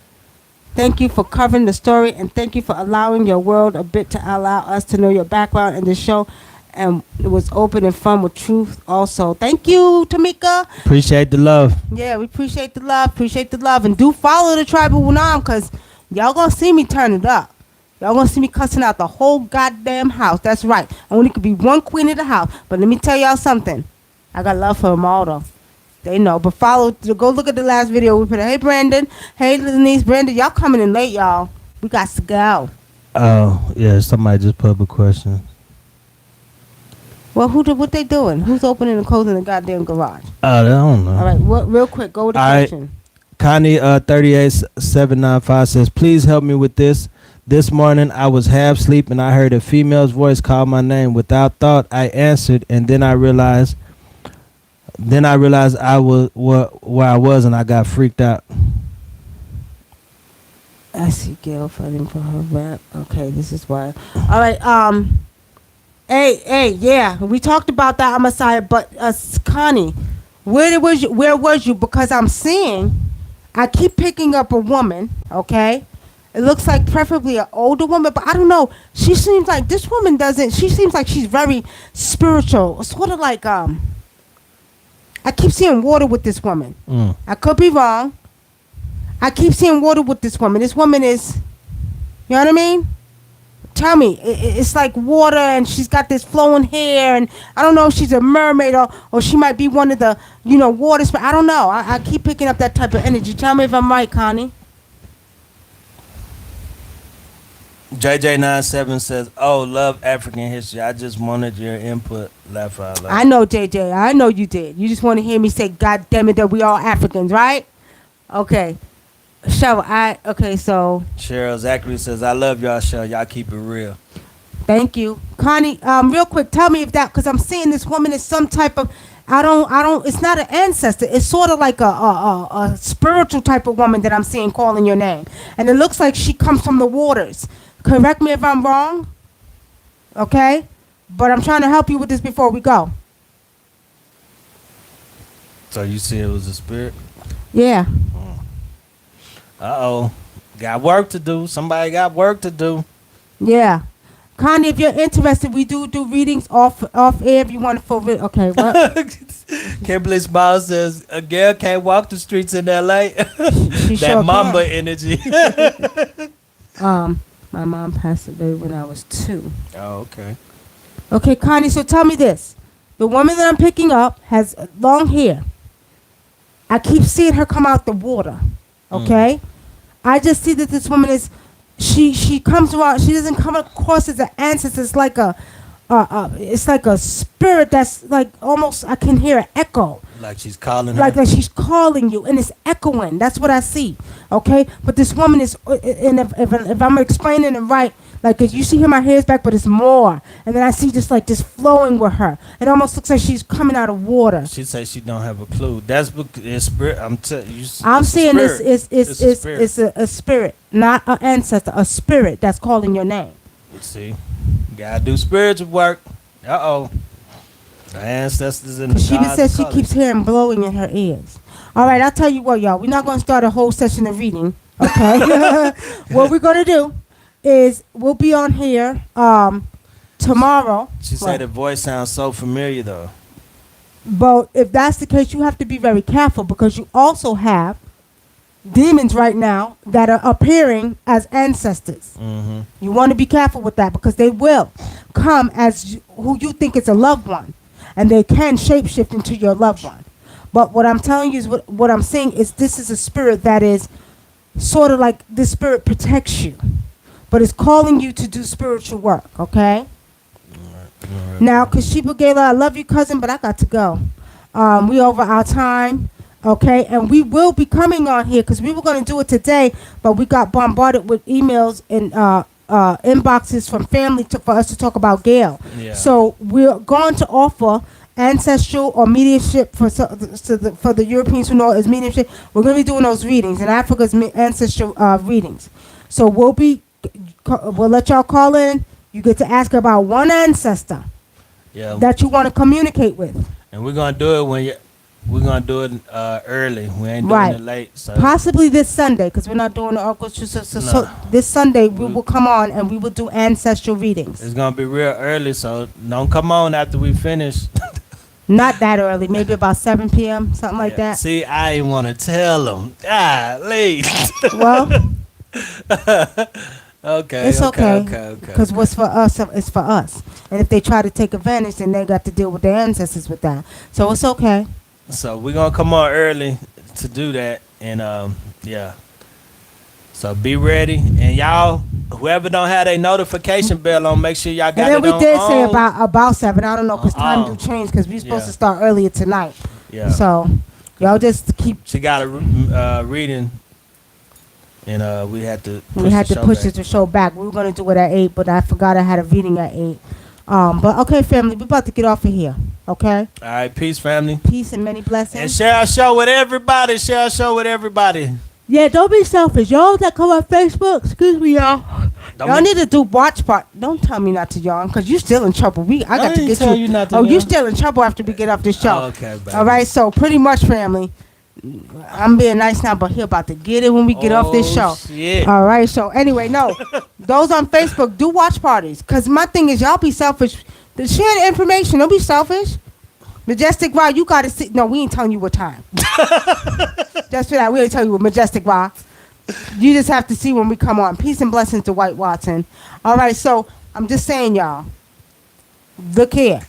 Thank you for covering the story, and thank you for allowing your world a bit to allow us to know your background in the show. And it was open and fun with truth also. Thank you, Tamika. Appreciate the love. Yeah, we appreciate the love. And do follow the Tribe of Wunam, because y'all gonna see me turn it up. Y'all gonna see me cussing out the whole goddamn house. That's right. I only could be one queen of the house. But let me tell y'all something. I got love for them all, though. They know. But go look at the last video we put. Hey, Brandon. Hey, Denise. Brandon, y'all coming in late, y'all. We got to go. Oh, yeah, somebody just put up a question. Well, what they doing? Who's opening and closing the goddamn garage? I don't know. All right, real quick, go with the All right. question. Connie 38795 says, please help me with this. This morning I was half asleep and I heard a female's voice call my name. Without thought, I answered, and then I realized I was where I was, and I got freaked out. I see Gayle fighting for her rap. Okay, this is why. All right, hey, yeah, we talked about that, Messiah, but Connie, where was you? Because I'm seeing, I keep picking up a woman, okay? It looks like preferably an older woman, but I don't know. She seems like this woman she seems like she's very spiritual. Sort of like, I keep seeing water with this woman. I could be wrong. I keep seeing water with this woman. This woman is, you know what I mean? Tell me, it's like water, and she's got this flowing hair, and I don't know if she's a mermaid or she might be one of the, waters, but I don't know. I keep picking up that type of energy. Tell me if I'm right, Connie. JJ97 says, oh, love African history. I just wanted your input. Laugh out loud. I know, JJ. I know you did. You just want to hear me say, God damn it, that we all Africans, right? Okay. Okay, so. Cheryl Zachary says, I love y'all, Cheryl. Y'all keep it real. Thank you. Connie, real quick, tell me if because I'm seeing this woman is some type of, it's not an ancestor. It's sort of like a spiritual type of woman that I'm seeing calling your name. And it looks like she comes from the waters. Correct me if I'm wrong, okay? But I'm trying to help you with this before we go. So you see it was a spirit? Yeah. Uh-oh. Got work to do. Somebody got work to do. Yeah. Connie, if you're interested, we do readings off air if you want to for okay, what? Kimberly Smile says, a girl can't walk the streets in L.A. She That sure Mamba can. energy. My mom passed away when I was 2. Oh, okay. Okay, Connie, so tell me this. The woman that I'm picking up has long hair. I keep seeing her come out the water, okay? I just see that this woman is, she comes around, she doesn't come across as an ancestor. It's like it's like a spirit that's like almost, I can hear an echo. Like she's calling her? Like she's calling you, and it's echoing. That's what I see, okay? But this woman is, and if I'm explaining it right, like you see here my hair's back, but it's more. And then I see just like this flowing with her. It almost looks like she's coming out of water. She says she don't have a clue. That's it's spirit. I'm saying it's a spirit, not an ancestor, a spirit that's calling your name. Let's see. Gotta do spiritual work. Uh-oh. The ancestors in the She even gods says she calling. keeps hearing blowing in her ears. All right, I'll tell you what, y'all. We're not going to start a whole session of reading, okay? What we're going to do is we'll be on here tomorrow. She said the voice sounds so familiar, though. But if that's the case, you have to be very careful because you also have demons right now that are appearing as ancestors. Mm-hmm. You want to be careful with that because they will come as who you think is a loved one, and they can shapeshift into your loved one. But what I'm telling you is what I'm saying is this is a spirit that is sort of like this spirit protects you, but it's calling you to do spiritual work, okay? All right. Now, Kashiba Gayla, I love you, cousin, but I got to go. We over our time. Okay, and we will be coming on here because we were going to do it today, but we got bombarded with emails and inboxes from family for us to talk about Gayle. Yeah. So we're going to offer ancestral or mediumship for the Europeans who know it as mediumship. We're going to be doing those readings in Africa's ancestral readings. So we'll let y'all call in. You get to ask about one ancestor that you want to communicate with. And we're going to do it we're going to do it early. We ain't doing it late. So. Possibly this Sunday, because we're not doing the August. So this Sunday, we will come on and we will do ancestral readings. It's going to be real early, so don't come on after we finish. Not that early, maybe about 7 p.m., something like that. See, I ain't want to tell them. Late. Well, okay. it's okay. Because what's for us is for us. And if they try to take advantage, then they got to deal with their ancestors with that. So it's okay. So we're gonna come on early to do that, and yeah. So be ready, and y'all, whoever don't have their notification bell on, make sure y'all got And then it we on. did say about 7. I don't know because time On. do change because we supposed Yeah. to start earlier tonight. Yeah. So y'all just keep. She got a reading, and we had to. We had to push it. the show back. We were gonna do it at 8, but I forgot I had a reading at 8. But okay, family, we about to get off of here. Okay, All right, peace, family, peace and many and blessings. share our show with everybody. Share our show with everybody. Yeah, don't be selfish, y'all that come on Facebook. Excuse me, y'all. Don't Y'all be- need to do watch part. Don't tell me not to yawn, cause you still in trouble. I got to ain't get tell you not to Oh, you yawn. still in trouble after we get off this show. Oh, okay, baby. All right, so pretty much, family. I'm being nice now, but he about to get it when we get off this show. Shit. All right, so anyway, no, those on Facebook do watch parties, cause my thing is y'all be selfish. Share the information. Don't be selfish. Majestic Raw, you gotta see. No, we ain't telling you what time. Just for that, we ain't telling you what Majestic Raw. You just have to see when we come on. Peace and blessings to White Watson. All right, so I'm just saying, y'all. Look here.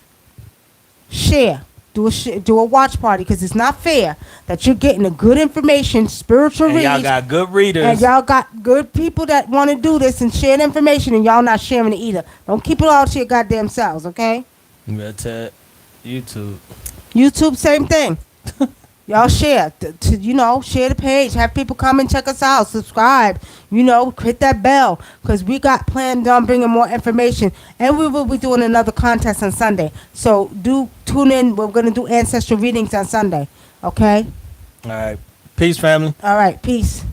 Share. Do a watch party because it's not fair that you're getting a good information, spiritual And y'all reads, got good readers. and y'all got good people that want to do this and share the information, and y'all not sharing it either. Don't keep it all to your goddamn selves, okay? You better tell YouTube. YouTube, same thing. Y'all share, share the page. Have people come and check us out. Subscribe. Hit that bell because we got planned on bringing more information, and we will be doing another contest on Sunday. So do tune in. We're gonna do ancestral readings on Sunday. Okay. All right. Peace, family. All right. Peace.